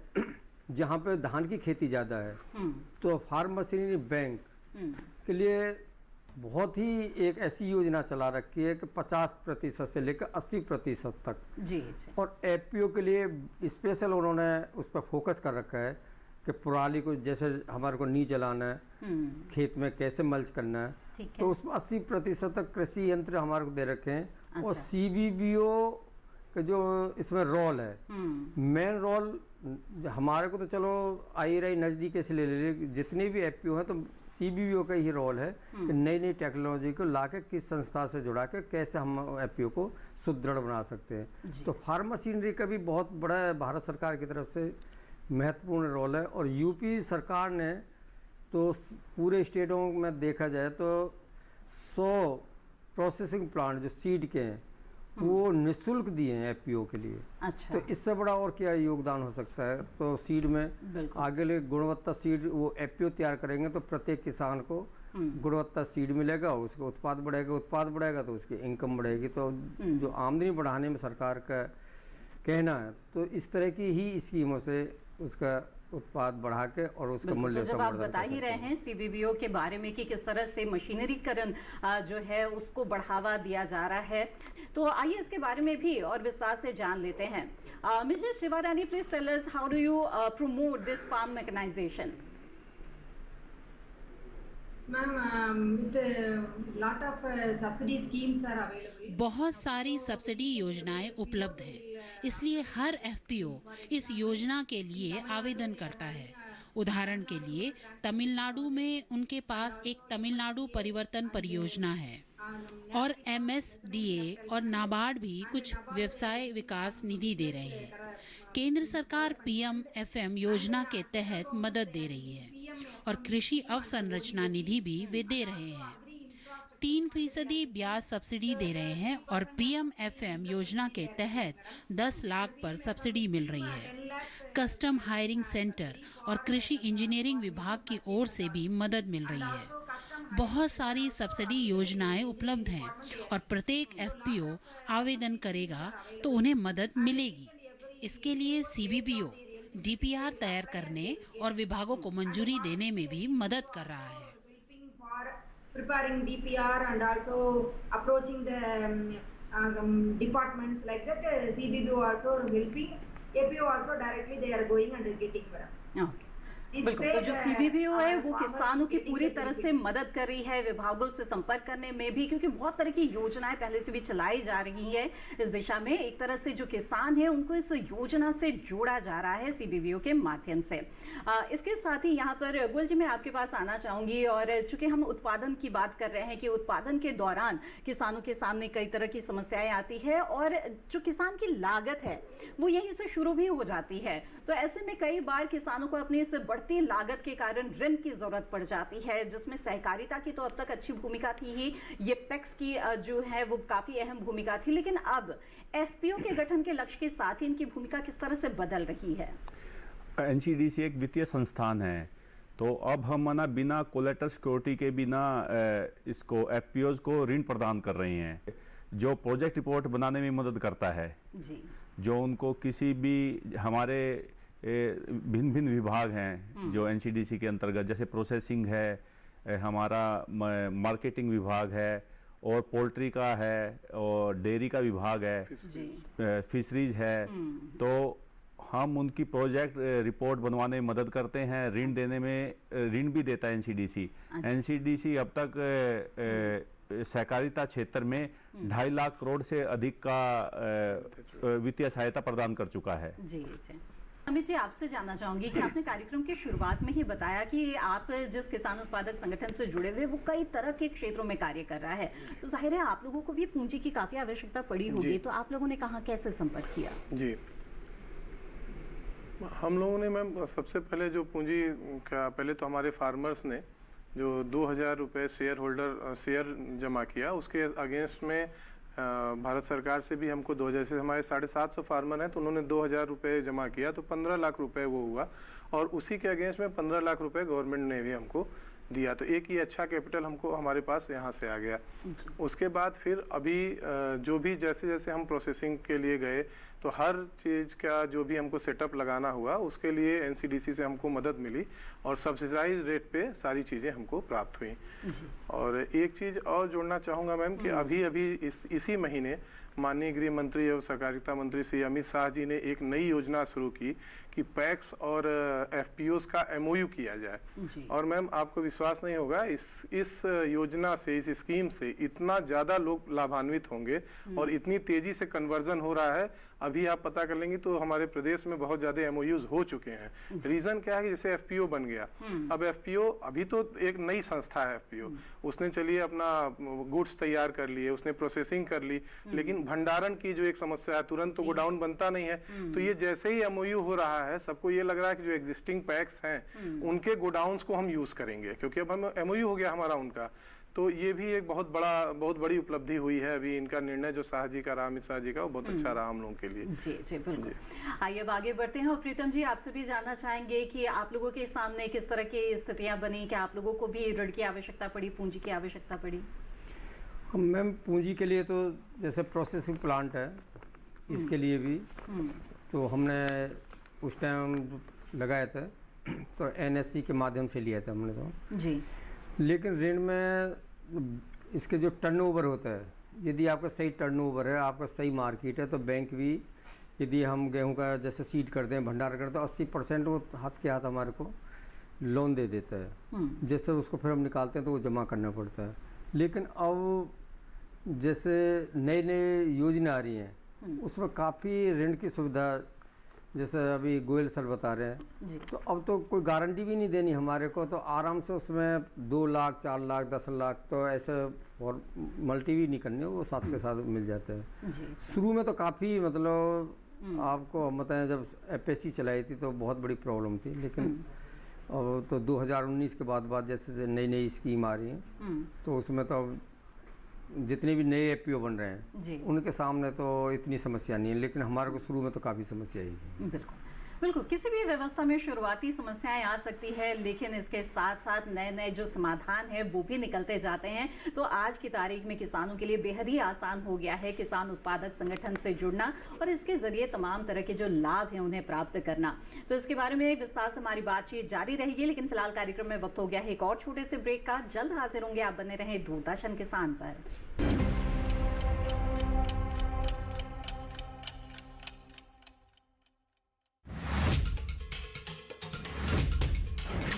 जहाँ पे धान की खेती ज़्यादा है तो फार्म मशीनरी बैंक के लिए बहुत ही एक ऐसी योजना चला रखी है कि 50% से लेकर 80% तक। और एफपीओ के लिए स्पेशल उन्होंने उस पर फोकस कर रखा है कि पराली को जैसे हमारे को नी जलाना है, खेत में कैसे मल्च करना है, तो उसमें 80% तक कृषि यंत्र हमारे को दे रखे हैं। और CBBO का जो इसमें रोल है, मेन रोल हमारे को तो चलो IRI नज़दीक से ले जितने भी एफपीओ हैं तो CBBO का ही रोल है कि नई नई टेक्नोलॉजी को लाके किस संस्था से जुड़ा के कैसे हम एफपीओ को सुदृढ़ बना सकते हैं। तो फार्म मशीनरी का भी बहुत बड़ा भारत सरकार की तरफ से महत्वपूर्ण रोल है। और यूपी सरकार ने तो पूरे स्टेटों में देखा जाए तो 100 प्रोसेसिंग प्लांट जो सीड के हैं वो निःशुल्क दिए हैं एफपीओ के लिए। तो इससे बड़ा और क्या योगदान हो सकता है। तो सीड में आगे ले गुणवत्ता सीड वो एफपीओ तैयार करेंगे तो प्रत्येक किसान को गुणवत्ता सीड मिलेगा, उसका उत्पाद बढ़ेगा तो उसकी इनकम बढ़ेगी। तो जो आमदनी बढ़ाने में सरकार का कहना है, तो इस तरह की ही स्कीमों से उसका उत्पाद बढ़ा के और उसका मूल्य जब आप बता ही रहे हैं CBBO के बारे में कि किस तरह से मशीनरीकरण जो है उसको बढ़ावा दिया जा रहा है, तो आइए इसके बारे में भी और विस्तार से जान लेते हैं। Mrs Shivarani, please tell us how do you promote this farm mechanisation? बहुत सारी सब्सिडी योजनाएं उपलब्ध है, इसलिए हर एफपीओ इस योजना के लिए आवेदन करता है। उदाहरण के लिए तमिलनाडु में उनके पास एक तमिलनाडु परिवर्तन परियोजना है और MSDA और नाबार्ड भी कुछ व्यवसाय विकास निधि दे रहे हैं। केंद्र सरकार PM-FM योजना के तहत मदद दे रही है और कृषि अवसंरचना निधि भी वे दे रहे हैं। 3% ब्याज सब्सिडी दे रहे हैं और PMFM योजना के तहत 10 लाख पर सब्सिडी मिल रही है। कस्टम हायरिंग सेंटर और कृषि इंजीनियरिंग विभाग की ओर से भी मदद मिल रही है। बहुत सारी सब्सिडी योजनाएं उपलब्ध हैं और प्रत्येक FPO आवेदन करेगा तो उन्हें मदद मिलेगी। इसके लिए CBPO DPR तैयार करने और विभागों को मंजूरी देने में भी मदद कर रहा है। Preparing DPR and also approaching the departments like that, CBPO also helping, APO also directly they are going and getting. Okay. बिल्कुल, तो जो CBPO है वो किसानों की पूरी तरह से मदद कर रही है विभागों से संपर्क करने में भी, क्योंकि बहुत तरह की योजनाएं पहले से भी चलाई जा रही है इस दिशा में। एक तरह से जो किसान है उनको इस योजना से जोड़ा जा रहा है CBPO के माध्यम से। इसके साथ ही यहाँ पर गोयल जी मैं आपके पास आना चाहूंगी, और चूंकि हम उत्पादन की बात कर रहे हैं कि उत्पादन के दौरान किसानों के सामने कई तरह की समस्याएं आती है और जो किसान की लागत है वो यहीं से शुरू भी हो जाती है। तो ऐसे में कई बार किसानों को अपनी इस बढ़ती लागत के कारण ऋण की जरूरत पड़ जाती है, जिसमें सहकारिता की तो अब तक अच्छी भूमिका थी ही, ये पैक्स की जो है वो काफी अहम भूमिका थी, लेकिन अब FPO के गठन के लक्ष्य के साथ ही इनकी भूमिका किस तरह से बदल रही है? NCDC एक वित्तीय संस्थान है, तो अब हम बिना कोलेटरल सिक्योरिटी के बिना इसको FPOs को ऋण प्रदान कर रहे हैं, जो प्रोजेक्ट रिपोर्ट बनाने में मदद करता है जी। जो उनको किसी भी हमारे भिन्न भिन्न विभाग हैं जो NCDC के अंतर्गत, जैसे प्रोसेसिंग है, हमारा मार्केटिंग विभाग है, और पोल्ट्री का है, और डेयरी का विभाग है, फिशरीज है, तो हम उनकी प्रोजेक्ट रिपोर्ट बनवाने में मदद करते हैं। ऋण देने में ऋण भी देता है NCDC। NCDC अब तक सहकारिता क्षेत्र में 2.5 लाख करोड़ से अधिक का वित्तीय सहायता प्रदान कर चुका है। जी जी। अमित जी आपसे जानना चाहूंगी कि आपने कार्यक्रम के शुरुआत में ही बताया कि आप जिस किसान उत्पादक संगठन से जुड़े हुए वो कई तरह के क्षेत्रों में कार्य कर रहा है, तो जाहिर है आप लोगों को भी पूंजी की काफी आवश्यकता पड़ी होगी, तो आप लोगों ने कहाँ कैसे संपर्क किया? जी, हम लोगों ने मैम सबसे पहले जो पूंजी का, पहले तो हमारे फार्मर्स ने जो 2,000 रुपये शेयर जमा किया, उसके अगेंस्ट में भारत सरकार से भी हमको 2,000 से हमारे 750 फार्मर हैं तो उन्होंने 2,000 रुपये जमा किया, तो 15 लाख रुपए वो हुआ, और उसी के अगेंस्ट में 15 लाख रुपए गवर्नमेंट ने भी हमको दिया। तो एक ही अच्छा कैपिटल हमको हमारे पास यहाँ से आ गया। उसके बाद फिर अभी जो भी जैसे जैसे हम प्रोसेसिंग के लिए गए तो हर चीज़ का जो भी हमको सेटअप लगाना हुआ उसके लिए NCDC से हमको मदद मिली और सब्सिडाइज रेट पे सारी चीज़ें हमको प्राप्त हुई। और एक चीज़ और जोड़ना चाहूँगा मैम कि अभी इसी महीने माननीय गृह मंत्री और सहकारिता मंत्री श्री अमित शाह जी ने एक नई योजना शुरू की कि पैक्स और FPOs का MOU किया जाए। और मैम आपको विश्वास नहीं होगा, इस योजना से, इस स्कीम से इतना ज़्यादा लोग लाभान्वित होंगे और इतनी तेज़ी से कन्वर्जन हो रहा है। अभी आप पता कर लेंगे तो हमारे प्रदेश में बहुत ज़्यादा MOUs हो चुके हैं। रीज़न क्या है कि जैसे FPO बन गया, अब FPO अभी तो एक नई संस्था है FPO, उसने चलिए अपना गुड्स तैयार कर लिए, उसने प्रोसेसिंग कर ली, लेकिन भंडारण की जो एक समस्या है, तुरंत तो गोडाउन बनता नहीं है। तो ये जैसे ही MOU हो रहा है, सबको ये लग रहा है कि जो एग्जिस्टिंग पैक्स हैं उनके गोडाउन्स को हम यूज करेंगे, क्योंकि अब हम MOU हो गया हमारा उनका। तो ये भी एक बहुत बड़ी उपलब्धि हुई है अभी इनका निर्णय जो शाह जी का रहा, अमित शाह जी का, वो बहुत अच्छा रहा हम लोगों के लिए। जी जी बिल्कुल। आइए अब आगे बढ़ते हैं और प्रीतम जी आपसे भी जानना चाहेंगे कि आप लोगों के सामने किस तरह की स्थितियां बनी, क्या आप लोगों को भी ऋण की आवश्यकता पड़ी, पूंजी की आवश्यकता पड़ी? मैम पूंजी के लिए तो जैसे प्रोसेसिंग प्लांट है, इसके लिए भी तो हमने उस टाइम लगाए थे तो NSC के माध्यम से लिया था हमने तो जी। लेकिन ऋण में इसके जो टर्नओवर होता है, यदि आपका सही टर्नओवर है, आपका सही मार्केट है, तो बैंक भी यदि हम गेहूं का जैसे सीड करते हैं, भंडार करते हैं, तो 80% वो हाथ के हाथ हमारे को लोन दे देता है। जैसे उसको फिर हम निकालते हैं तो वो जमा करना पड़ता है। लेकिन अब जैसे नई योजना आ रही हैं उसमें काफ़ी ऋण की सुविधा, जैसे अभी गोयल सर बता रहे हैं, तो अब तो कोई गारंटी भी नहीं देनी हमारे को, तो आराम से उसमें 2 लाख 4 लाख 10 लाख तो ऐसे और मल्टी भी नहीं करने, वो साथ के साथ मिल जाते हैं। शुरू में तो काफ़ी मतलब आपको हम बताएं, जब FSC चलाई थी तो बहुत बड़ी प्रॉब्लम थी, लेकिन अब तो 2019 के बाद जैसे नई स्कीम आ रही है तो उसमें तो जितने भी नए एफपीओ बन रहे हैं जी। उनके सामने तो इतनी समस्या नहीं है, लेकिन हमारे को शुरू में तो काफ़ी समस्या आई है। बिल्कुल बिल्कुल, किसी भी व्यवस्था में शुरुआती समस्याएं आ सकती है, लेकिन इसके साथ साथ नए नए जो समाधान है वो भी निकलते जाते हैं। तो आज की तारीख में किसानों के लिए बेहद ही आसान हो गया है किसान उत्पादक संगठन से जुड़ना और इसके जरिए तमाम तरह के जो लाभ हैं उन्हें प्राप्त करना। तो इसके बारे में विस्तार से हमारी बातचीत जारी रहेगी, लेकिन फिलहाल कार्यक्रम में वक्त हो गया है एक और छोटे से ब्रेक का। जल्द हाजिर होंगे, आप बने रहें दूरदर्शन किसान पर।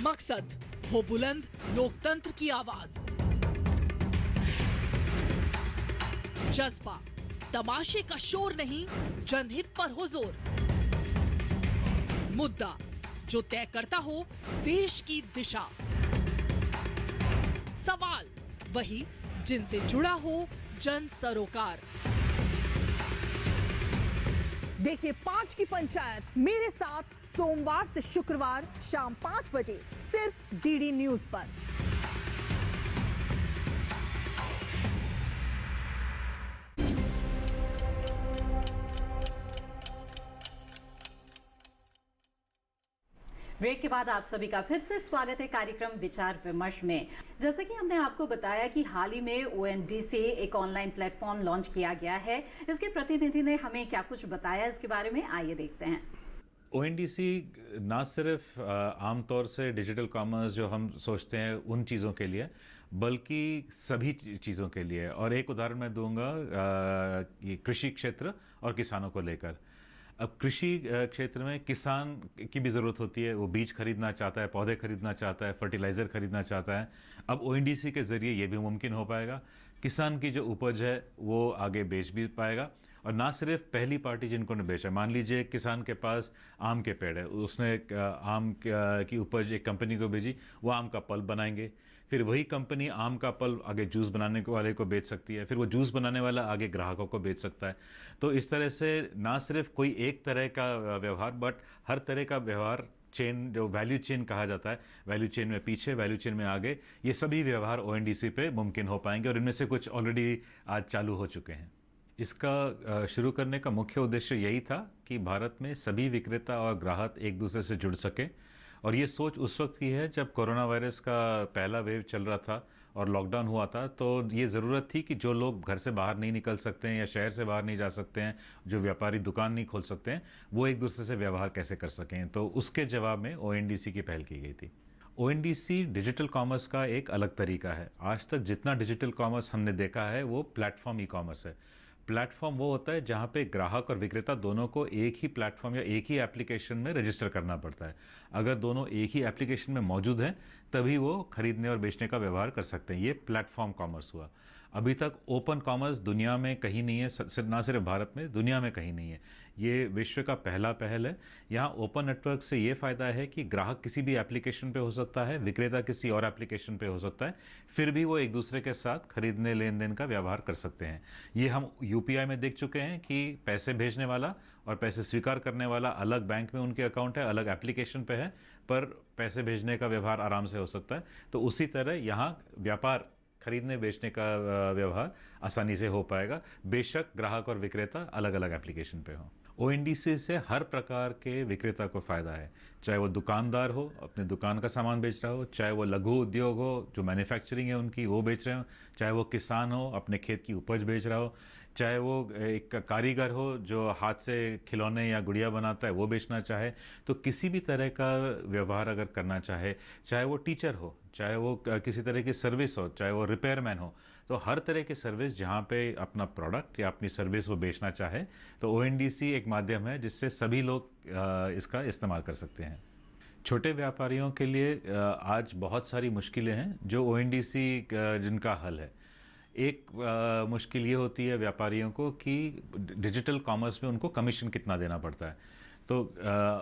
मकसद हो बुलंद लोकतंत्र की आवाज, जज्बा तमाशे का शोर नहीं, जनहित पर हो जोर, मुद्दा जो तय करता हो देश की दिशा, सवाल वही जिनसे जुड़ा हो जन सरोकार। देखिए 5 की पंचायत मेरे साथ सोमवार से शुक्रवार शाम 5 बजे सिर्फ डीडी न्यूज पर। ब्रेक के बाद आप सभी का फिर से स्वागत है कार्यक्रम विचार विमर्श में। जैसा कि हमने आपको बताया कि हाल ही में ओएनडीसी एक ऑनलाइन प्लेटफॉर्म लॉन्च किया गया है। इसके प्रतिनिधि ने हमें क्या कुछ बताया इसके बारे में, आइए देखते हैं। ओएनडीसी ना सिर्फ आमतौर से डिजिटल कॉमर्स जो हम सोचते हैं उन चीज़ों के लिए, बल्कि सभी चीज़ों के लिए। और एक उदाहरण मैं दूंगा ये कृषि क्षेत्र और किसानों को लेकर। अब कृषि क्षेत्र में किसान की भी ज़रूरत होती है, वो बीज खरीदना चाहता है, पौधे खरीदना चाहता है, फर्टिलाइज़र खरीदना चाहता है। अब ओएनडीसी के ज़रिए ये भी मुमकिन हो पाएगा। किसान की जो उपज है वो आगे बेच भी पाएगा, और ना सिर्फ पहली पार्टी जिनको ने बेचा। मान लीजिए किसान के पास आम के पेड़ है, उसने आम की उपज एक कंपनी को भेजी, वो आम का पल्प बनाएंगे, फिर वही कंपनी आम का पल्प आगे जूस बनाने वाले को बेच सकती है, फिर वो जूस बनाने वाला आगे ग्राहकों को बेच सकता है। तो इस तरह से ना सिर्फ कोई एक तरह का व्यवहार, बट हर तरह का व्यवहार, चेन जो वैल्यू चेन कहा जाता है, वैल्यू चेन में पीछे, वैल्यू चेन में आगे, ये सभी व्यवहार ओएनडीसी पे मुमकिन हो पाएंगे, और इनमें से कुछ ऑलरेडी आज चालू हो चुके हैं। इसका शुरू करने का मुख्य उद्देश्य यही था कि भारत में सभी विक्रेता और ग्राहक एक दूसरे से जुड़ सके। और ये सोच उस वक्त की है जब कोरोना वायरस का पहला वेव चल रहा था और लॉकडाउन हुआ था, तो ये ज़रूरत थी कि जो लोग घर से बाहर नहीं निकल सकते हैं या शहर से बाहर नहीं जा सकते हैं, जो व्यापारी दुकान नहीं खोल सकते हैं, वो एक दूसरे से व्यवहार कैसे कर सकें। तो उसके जवाब में ओएनडीसी की पहल की गई थी। ओएनडीसी डिजिटल कॉमर्स का एक अलग तरीका है। आज तक जितना डिजिटल कॉमर्स हमने देखा है वो प्लेटफॉर्म ई कॉमर्स है। प्लेटफॉर्म वो होता है जहाँ पे ग्राहक और विक्रेता दोनों को एक ही प्लेटफॉर्म या एक ही एप्लीकेशन में रजिस्टर करना पड़ता है। अगर दोनों एक ही एप्लीकेशन में मौजूद हैं तभी वो खरीदने और बेचने का व्यवहार कर सकते हैं। ये प्लेटफॉर्म कॉमर्स हुआ। अभी तक ओपन कॉमर्स दुनिया में कहीं नहीं है, ना सिर्फ भारत में, दुनिया में कहीं नहीं है। ये विश्व का पहला पहल है। यहाँ ओपन नेटवर्क से ये फ़ायदा है कि ग्राहक किसी भी एप्लीकेशन पे हो सकता है, विक्रेता किसी और एप्लीकेशन पे हो सकता है, फिर भी वो एक दूसरे के साथ खरीदने लेन देन का व्यवहार कर सकते हैं। ये हम यूपीआई में देख चुके हैं कि पैसे भेजने वाला और पैसे स्वीकार करने वाला अलग बैंक में उनके अकाउंट है, अलग एप्लीकेशन पे है, पर पैसे भेजने का व्यवहार आराम से हो सकता है। तो उसी तरह यहाँ व्यापार, खरीदने बेचने का व्यवहार आसानी से हो पाएगा, बेशक ग्राहक और विक्रेता अलग अलग एप्लीकेशन पे हो। ओएनडीसी से हर प्रकार के विक्रेता को फ़ायदा है, चाहे वो दुकानदार हो, अपने दुकान का सामान बेच रहा हो, चाहे वो लघु उद्योग हो, जो मैन्युफैक्चरिंग है उनकी वो बेच रहे हो, चाहे वो किसान हो, अपने खेत की उपज बेच रहा हो, चाहे वो एक कारीगर हो जो हाथ से खिलौने या गुड़िया बनाता है वो बेचना चाहे। तो किसी भी तरह का व्यवहार अगर करना चाहे, चाहे वो टीचर हो, चाहे वो किसी तरह की सर्विस हो, चाहे वो रिपेयरमैन हो, तो हर तरह की सर्विस जहाँ पे अपना प्रोडक्ट या अपनी सर्विस वो बेचना चाहे, तो ओएनडीसी एक माध्यम है जिससे सभी लोग इसका इस्तेमाल कर सकते हैं। छोटे व्यापारियों के लिए आज बहुत सारी मुश्किलें हैं जो ओएनडीसी जिनका हल है। एक मुश्किल ये होती है व्यापारियों को कि डिजिटल कॉमर्स में उनको कमीशन कितना देना पड़ता है। तो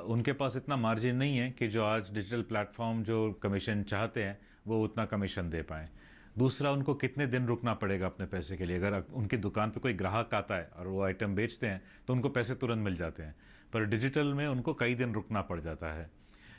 उनके पास इतना मार्जिन नहीं है कि जो आज डिजिटल प्लेटफॉर्म जो कमीशन चाहते हैं वो उतना कमीशन दे पाएँ। दूसरा, उनको कितने दिन रुकना पड़ेगा अपने पैसे के लिए। अगर उनकी दुकान पे कोई ग्राहक आता है और वो आइटम बेचते हैं तो उनको पैसे तुरंत मिल जाते हैं, पर डिजिटल में उनको कई दिन रुकना पड़ जाता है।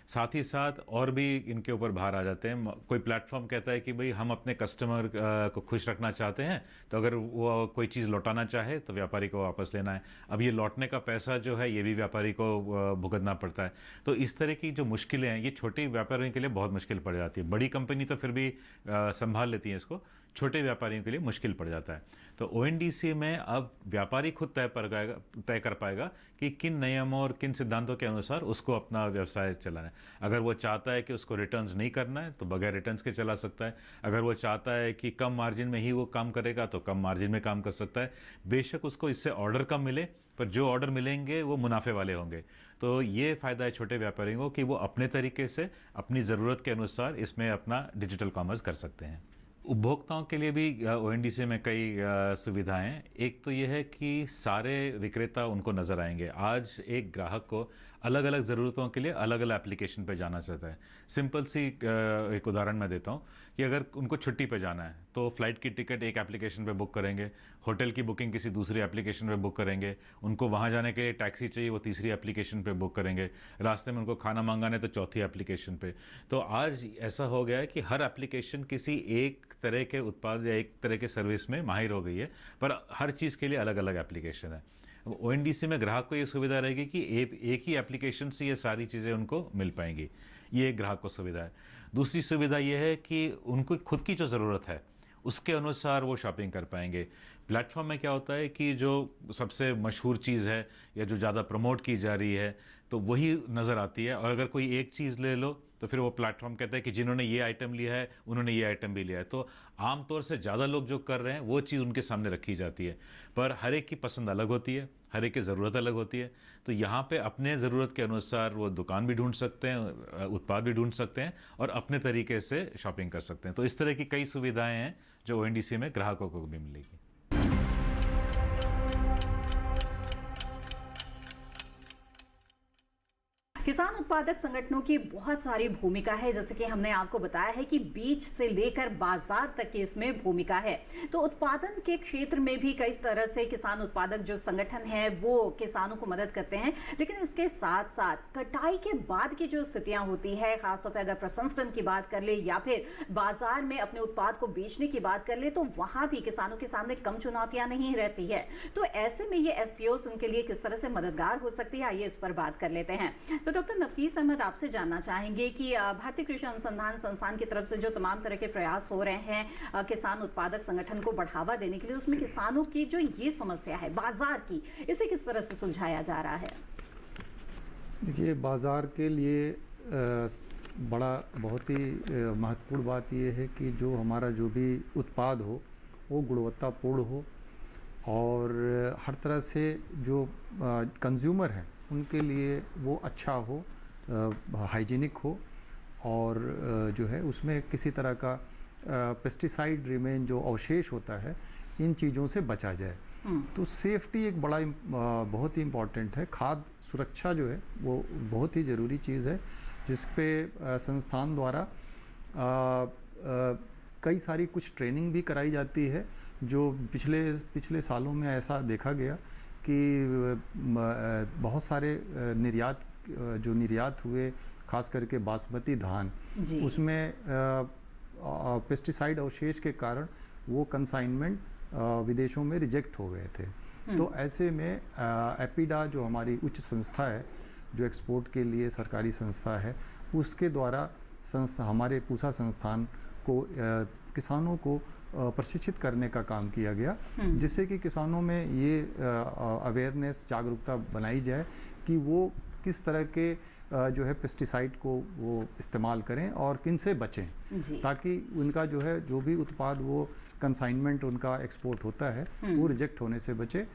साथ ही साथ और भी इनके ऊपर भार आ जाते हैं। कोई प्लेटफॉर्म कहता है कि भाई हम अपने कस्टमर को खुश रखना चाहते हैं, तो अगर वो कोई चीज़ लौटाना चाहे तो व्यापारी को वापस लेना है। अब ये लौटने का पैसा जो है ये भी व्यापारी को भुगतना पड़ता है। तो इस तरह की जो मुश्किलें हैं ये छोटे व्यापारियों के लिए बहुत मुश्किल पड़ जाती है। बड़ी कंपनी तो फिर भी संभाल लेती है इसको, छोटे व्यापारियों के लिए मुश्किल पड़ जाता है। तो ओएनडीसी में अब व्यापारी खुद तय कर पाएगा कि किन नियमों और किन सिद्धांतों के अनुसार उसको अपना व्यवसाय चलाना है। अगर वो चाहता है कि उसको रिटर्न्स नहीं करना है तो बगैर रिटर्न्स के चला सकता है। अगर वो चाहता है कि कम मार्जिन में ही वो काम करेगा तो कम मार्जिन में काम कर सकता है। बेशक उसको इससे ऑर्डर कम मिले, पर जो ऑर्डर मिलेंगे वो मुनाफे वाले होंगे। तो ये फ़ायदा है छोटे व्यापारियों को कि वो अपने तरीके से अपनी ज़रूरत के अनुसार इसमें अपना डिजिटल कॉमर्स कर सकते हैं। उपभोक्ताओं के लिए भी ओएनडीसी में कई सुविधाएं हैं। एक तो ये है कि सारे विक्रेता उनको नज़र आएंगे। आज एक ग्राहक को अलग अलग ज़रूरतों के लिए अलग अलग एप्लीकेशन पे जाना चाहता है। सिंपल सी एक उदाहरण मैं देता हूँ कि अगर उनको छुट्टी पे जाना है तो फ़्लाइट की टिकट एक एप्लीकेशन पे बुक करेंगे, होटल की बुकिंग किसी दूसरी एप्लीकेशन पे बुक करेंगे, उनको वहाँ जाने के लिए टैक्सी चाहिए वो तीसरी एप्लीकेशन पे बुक करेंगे, रास्ते में उनको खाना मंगाना है तो चौथी एप्लीकेशन पे। तो आज ऐसा हो गया है कि हर एप्लीकेशन किसी एक तरह के उत्पाद या एक तरह के सर्विस में माहिर हो गई है, पर हर चीज़ के लिए अलग अलग एप्लीकेशन है। ओएनडीसी में ग्राहक को ये सुविधा रहेगी कि एक ही एप्लीकेशन से ये सारी चीज़ें उनको मिल पाएंगी। ये एक ग्राहक को सुविधा है। दूसरी सुविधा ये है कि उनको खुद की जो ज़रूरत है उसके अनुसार वो शॉपिंग कर पाएंगे। प्लेटफॉर्म में क्या होता है कि जो सबसे मशहूर चीज़ है या जो ज़्यादा प्रमोट की जा रही है तो वही नज़र आती है, और अगर कोई एक चीज़ ले लो तो फिर वो प्लेटफॉर्म कहता है कि जिन्होंने ये आइटम लिया है उन्होंने ये आइटम भी लिया है। तो आमतौर से ज़्यादा लोग जो कर रहे हैं वो चीज़ उनके सामने रखी जाती है, पर हर एक की पसंद अलग होती है, हर एक की ज़रूरत अलग होती है। तो यहाँ पे अपने ज़रूरत के अनुसार वो दुकान भी ढूंढ सकते हैं, उत्पाद भी ढूंढ सकते हैं और अपने तरीके से शॉपिंग कर सकते हैं। तो इस तरह की कई सुविधाएँ हैं जो ओएनडीसी में ग्राहकों को भी मिलेगी। किसान उत्पादक संगठनों की बहुत सारी भूमिका है, जैसे कि हमने आपको बताया है कि बीज से लेकर बाजार तक की इसमें भूमिका है। तो उत्पादन के क्षेत्र में भी कई तरह से किसान उत्पादक जो संगठन है वो किसानों को मदद करते हैं, लेकिन इसके साथ साथ कटाई के बाद की जो स्थितियां होती है, खासतौर पर अगर प्रसंस्करण की बात कर ले या फिर बाजार में अपने उत्पाद को बेचने की बात कर ले, तो वहां भी किसानों के सामने कम चुनौतियां नहीं रहती है। तो ऐसे में ये एफपीओ उनके लिए किस तरह से मददगार हो सकती है, आइए इस पर बात कर लेते हैं। तो डॉक्टर नफीस अहमद, आपसे जानना चाहेंगे कि भारतीय कृषि अनुसंधान संस्थान की तरफ से जो तमाम तरह के प्रयास हो रहे हैं किसान उत्पादक संगठन को बढ़ावा देने के लिए, उसमें किसानों की जो ये समस्या है बाजार की, इसे किस तरह से सुलझाया जा रहा है? देखिए, बाजार के लिए बहुत ही महत्वपूर्ण बात यह है कि जो हमारा जो भी उत्पाद हो वो गुणवत्तापूर्ण हो और हर तरह से जो कंज्यूमर हैं उनके लिए वो अच्छा हो, हाइजीनिक हो और जो है उसमें किसी तरह का पेस्टिसाइड रिमेन जो अवशेष होता है इन चीज़ों से बचा जाए। तो सेफ्टी एक बहुत ही इम्पॉर्टेंट है। खाद्य सुरक्षा जो है वो बहुत ही ज़रूरी चीज़ है, जिस पे संस्थान द्वारा कई सारी कुछ ट्रेनिंग भी कराई जाती है। जो पिछले सालों में ऐसा देखा गया कि बहुत सारे निर्यात हुए, खास करके बासमती धान, उसमें पेस्टिसाइड अवशेष के कारण वो कंसाइनमेंट विदेशों में रिजेक्ट हो गए थे। तो ऐसे में एपिडा जो हमारी उच्च संस्था है, जो एक्सपोर्ट के लिए सरकारी संस्था है, उसके द्वारा हमारे पूसा संस्थान को किसानों को प्रशिक्षित करने का काम किया गया, जिससे कि किसानों में ये अवेयरनेस, जागरूकता बनाई जाए कि वो किस तरह के जो है पेस्टिसाइड को वो इस्तेमाल करें और किन से बचें, ताकि उनका जो है जो भी उत्पाद वो कंसाइनमेंट उनका एक्सपोर्ट होता है वो रिजेक्ट होने से बचे।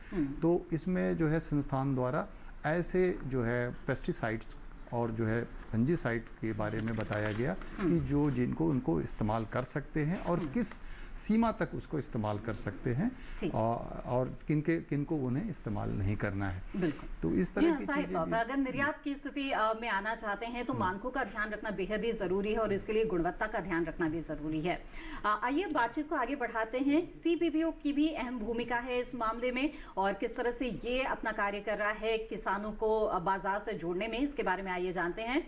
तो इसमें जो है संस्थान द्वारा ऐसे जो है पेस्टिसाइड्स और जो है फंजीसाइड के बारे में बताया गया कि जो जिनको उनको इस्तेमाल कर सकते हैं और किस सीमा तक उसको इस्तेमाल कर सकते हैं और किनको उन्हें इस्तेमाल नहीं करना है। बिल्कुल। तो इस तरह की चीजें अगर निर्यात की स्थिति में आना चाहते हैं तो मानकों का ध्यान रखना बेहद ही जरूरी है और इसके लिए गुणवत्ता का ध्यान रखना भी जरूरी है। आइए बातचीत को आगे बढ़ाते हैं। सीबीबीओ की भी अहम भूमिका है इस मामले में और किस तरह से ये अपना कार्य कर रहा है किसानों को बाजार से जोड़ने में, इसके बारे में आइए जानते हैं।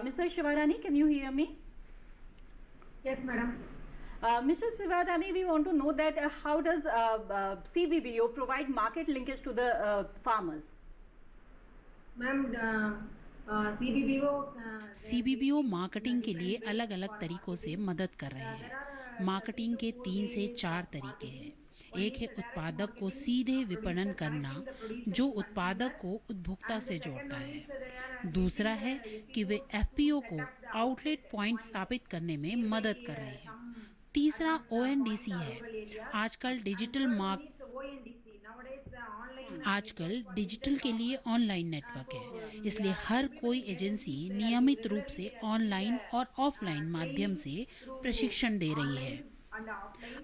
Mrs Shivarani, can you hear me? Yes madam. Mrs. Shivarani, we want to know that how does CBBO provide market linkage to the farmers? Ma'am, CBBO marketing के लिए अलग अलग तरीकों से मदद कर रहे हैं। मार्केटिंग के 3 से 4 तरीके हैं। एक है उत्पादक को सीधे विपणन करना, जो उत्पादक को उपभोक्ता से जोड़ता है। दूसरा है कि वे एफपीओ को आउटलेट पॉइंट स्थापित करने में मदद कर रहे हैं। तीसरा ओएनडीसी है। आजकल डिजिटल के लिए ऑनलाइन नेटवर्क है, इसलिए हर कोई एजेंसी नियमित रूप से ऑनलाइन और ऑफलाइन माध्यम से प्रशिक्षण दे रही है।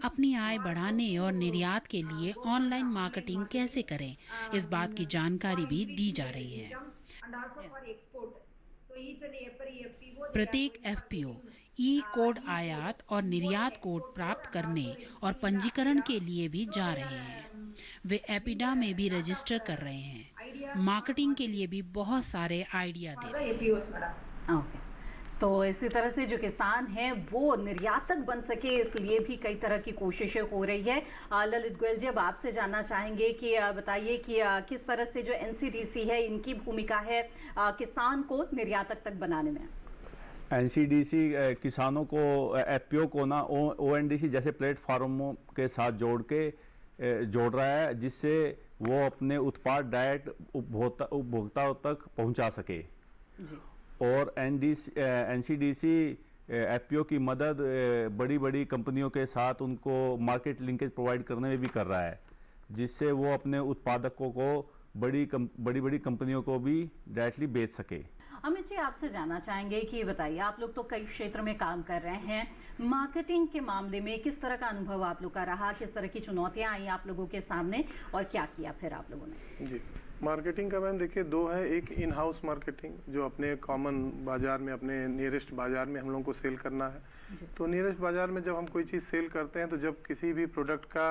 अपनी आय बढ़ाने और निर्यात के लिए ऑनलाइन मार्केटिंग कैसे करें, इस बात की जानकारी भी दी जा रही है। प्रत्येक एफपीओ ई कोड आयात और निर्यात कोड प्राप्त करने और पंजीकरण के लिए भी जा रहे हैं। वे एपिडा में भी रजिस्टर कर रहे हैं। मार्केटिंग के लिए भी बहुत सारे आइडिया दे रहे हैं। तो इसी तरह से जो किसान हैं वो निर्यातक बन सके, इसलिए भी कई तरह की कोशिशें हो रही है। ललित गोयल जी, अब आपसे जानना चाहेंगे कि बताइए कि किस तरह से जो एनसीडीसी है इनकी भूमिका है किसान को निर्यातक तक बनाने में। एनसीडीसी किसानों को एफपीओ को ना ओएनडीसी जैसे प्लेटफॉर्मों के साथ जोड़ रहा है, जिससे वो अपने उत्पाद डायरेक्ट उपभोक्ताओं तक पहुंचा सके। और एनसीडीसी एफपीओ की मदद बड़ी बड़ी कंपनियों के साथ उनको मार्केट लिंकेज प्रोवाइड करने में भी कर रहा है, जिससे वो अपने उत्पादकों को बड़ी बड़ी कंपनियों को भी डायरेक्टली बेच सके। अमित जी, आपसे जानना चाहेंगे कि बताइए, आप लोग तो कई क्षेत्र में काम कर रहे हैं, मार्केटिंग के मामले में किस तरह का अनुभव आप लोग का रहा, किस तरह की चुनौतियां आई आप लोगों के सामने और क्या किया फिर आप लोगों ने? जी, मार्केटिंग का मैम देखिए 2 है। एक इन हाउस मार्केटिंग जो अपने कॉमन बाजार में, अपने नियरेस्ट बाजार में हम लोगों को सेल करना है। तो नियरेस्ट बाजार में जब हम कोई चीज़ सेल करते हैं तो जब किसी भी प्रोडक्ट का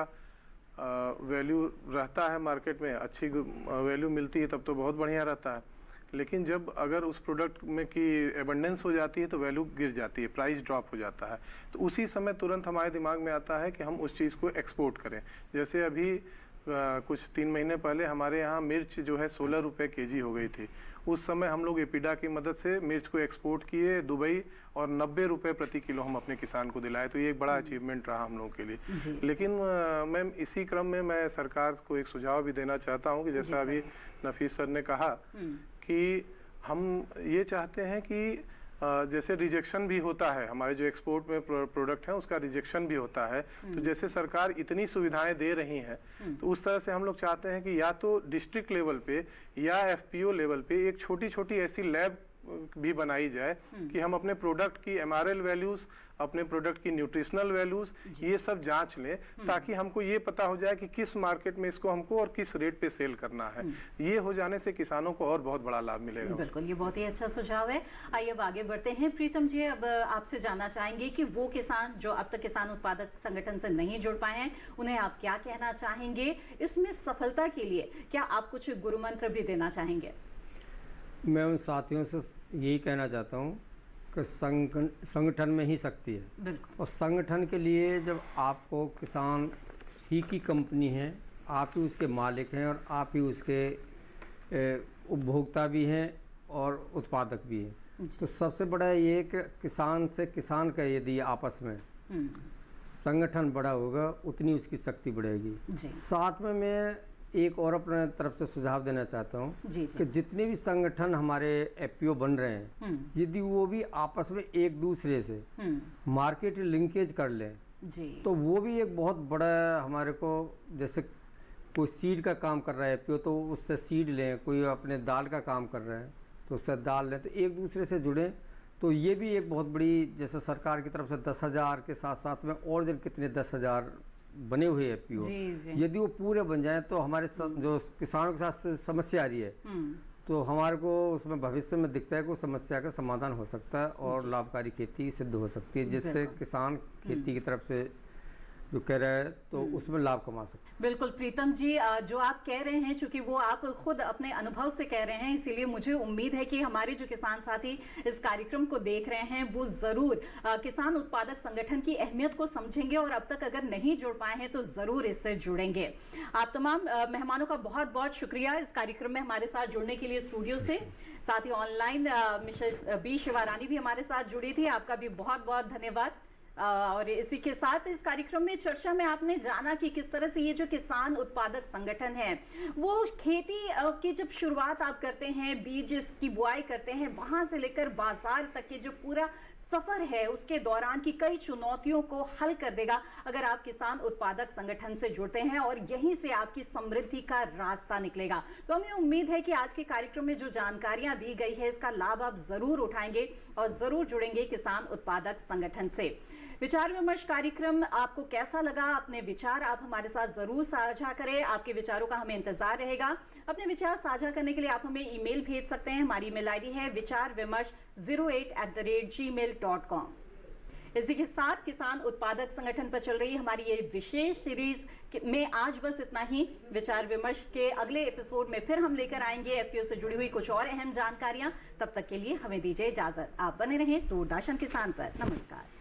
वैल्यू रहता है मार्केट में, अच्छी वैल्यू मिलती है तब तो बहुत बढ़िया रहता है। लेकिन जब अगर उस प्रोडक्ट में की एबंडेंस हो जाती है तो वैल्यू गिर जाती है, प्राइस ड्रॉप हो जाता है। तो उसी समय तुरंत हमारे दिमाग में आता है कि हम उस चीज़ को एक्सपोर्ट करें। जैसे अभी कुछ 3 महीने पहले हमारे यहाँ मिर्च जो है 16 रुपये केजी हो गई थी। उस समय हम लोग एपिडा की मदद से मिर्च को एक्सपोर्ट किए दुबई और 90 रुपये प्रति किलो हम अपने किसान को दिलाए। तो ये एक बड़ा अचीवमेंट रहा हम लोगों के लिए। लेकिन मैम इसी क्रम में मैं सरकार को एक सुझाव भी देना चाहता हूँ कि जैसा अभी नफीस सर ने कहा कि हम ये चाहते हैं कि जैसे रिजेक्शन भी होता है, हमारे जो एक्सपोर्ट में प्रोडक्ट है उसका रिजेक्शन भी होता है। तो जैसे सरकार इतनी सुविधाएं दे रही हैं तो उस तरह से हम लोग चाहते हैं कि या तो डिस्ट्रिक्ट लेवल पे या एफपीओ लेवल पे एक छोटी छोटी ऐसी लैब भी बनाई जाए कि हम अपने प्रोडक्ट की एमआरएल वैल्यूज, अपने प्रोडक्ट की न्यूट्रिशनल वैल्यूज ये सब जांच लें, ताकि हमको ये पता हो जाए कि किस मार्केट में इसको हमको और किस रेट पे सेल करना है। ये हो जाने से किसानों को और बहुत बड़ा लाभ मिलेगा। बिल्कुल, ये बहुत ही अच्छा सुझाव है। आइए अब आगे बढ़ते हैं। प्रीतम जी, अब आपसे जानना चाहेंगे कि वो किसान जो अब तक किसान उत्पादक संगठन से नहीं जुड़ पाए हैं, उन्हें आप क्या कहना चाहेंगे? इसमें सफलता के लिए क्या आप कुछ गुरु मंत्र भी देना चाहेंगे? मैं उन साथियों से यही कहना चाहता हूँ कि संगठन में ही शक्ति है। और संगठन के लिए जब आपको किसान ही की कंपनी है, आप ही उसके मालिक हैं और आप ही उसके उपभोक्ता भी हैं और उत्पादक भी हैं। तो सबसे बड़ा ये कि किसान से किसान का यदि आपस में संगठन बड़ा होगा उतनी उसकी शक्ति बढ़ेगी। साथ में मैं एक और अपने तरफ से सुझाव देना चाहता हूँ कि जितने भी संगठन हमारे एफपीओ बन रहे हैं, यदि वो भी आपस में एक दूसरे से मार्केट लिंकेज कर लें तो वो भी एक बहुत बड़ा हमारे को, जैसे कोई सीड का काम कर रहा है एफपीओ तो उससे सीड लें, कोई अपने दाल का काम कर रहे हैं तो उससे दाल लें, तो एक दूसरे से जुड़ें तो ये भी एक बहुत बड़ी, जैसे सरकार की तरफ से 10,000 के साथ साथ में और जन कितने 10,000 बने हुए FPO, यदि वो पूरे बन जाएं तो हमारे जो किसानों के साथ समस्या आ रही है तो हमारे को उसमें भविष्य में दिखता है कि उस समस्या का समाधान हो सकता है और लाभकारी खेती सिद्ध हो सकती है, जिससे किसान खेती की तरफ से जो कह रहे हैं तो उसमें लाभ कमा सकते हैं। बिल्कुल प्रीतम जी, जो आप कह रहे हैं चूंकि वो आप खुद अपने अनुभव से कह रहे हैं, इसीलिए मुझे उम्मीद है कि हमारे जो किसान साथी इस कार्यक्रम को देख रहे हैं वो जरूर किसान उत्पादक संगठन की अहमियत को समझेंगे और अब तक अगर नहीं जुड़ पाए हैं तो जरूर इससे जुड़ेंगे। आप तमाम मेहमानों का बहुत बहुत शुक्रिया इस कार्यक्रम में हमारे साथ जुड़ने के लिए स्टूडियो से। साथ ही ऑनलाइन मिसेस बी शिवारानी भी हमारे साथ जुड़ी थी, आपका भी बहुत बहुत धन्यवाद। और इसी के साथ इस कार्यक्रम में चर्चा में आपने जाना कि किस तरह से ये जो किसान उत्पादक संगठन है वो खेती की जब शुरुआत आप करते हैं, बीज की बुआई करते हैं, वहां से लेकर बाजार तक के जो पूरा सफर है उसके दौरान की कई चुनौतियों को हल कर देगा अगर आप किसान उत्पादक संगठन से जुड़ते हैं और यहीं से आपकी समृद्धि का रास्ता निकलेगा। तो हमें उम्मीद है कि आज के कार्यक्रम में जो जानकारियां दी गई है इसका लाभ आप जरूर उठाएंगे और जरूर जुड़ेंगे किसान उत्पादक संगठन से। विचार विमर्श कार्यक्रम आपको कैसा लगा? अपने विचार आप हमारे साथ जरूर साझा करें, आपके विचारों का हमें इंतजार रहेगा। अपने विचार साझा करने के लिए आप हमें ईमेल भेज सकते हैं, हमारी ईमेल आईडी है vicharvimarsh08@gmail.com। इसी के साथ किसान उत्पादक संगठन पर चल रही हमारी ये विशेष सीरीज में आज बस इतना ही। विचार विमर्श के अगले एपिसोड में फिर हम लेकर आएंगे FPO से जुड़ी हुई कुछ और अहम जानकारियां। तब तक के लिए हमें दीजिए इजाजत। आप बने रहें दूरदर्शन किसान पर। नमस्कार।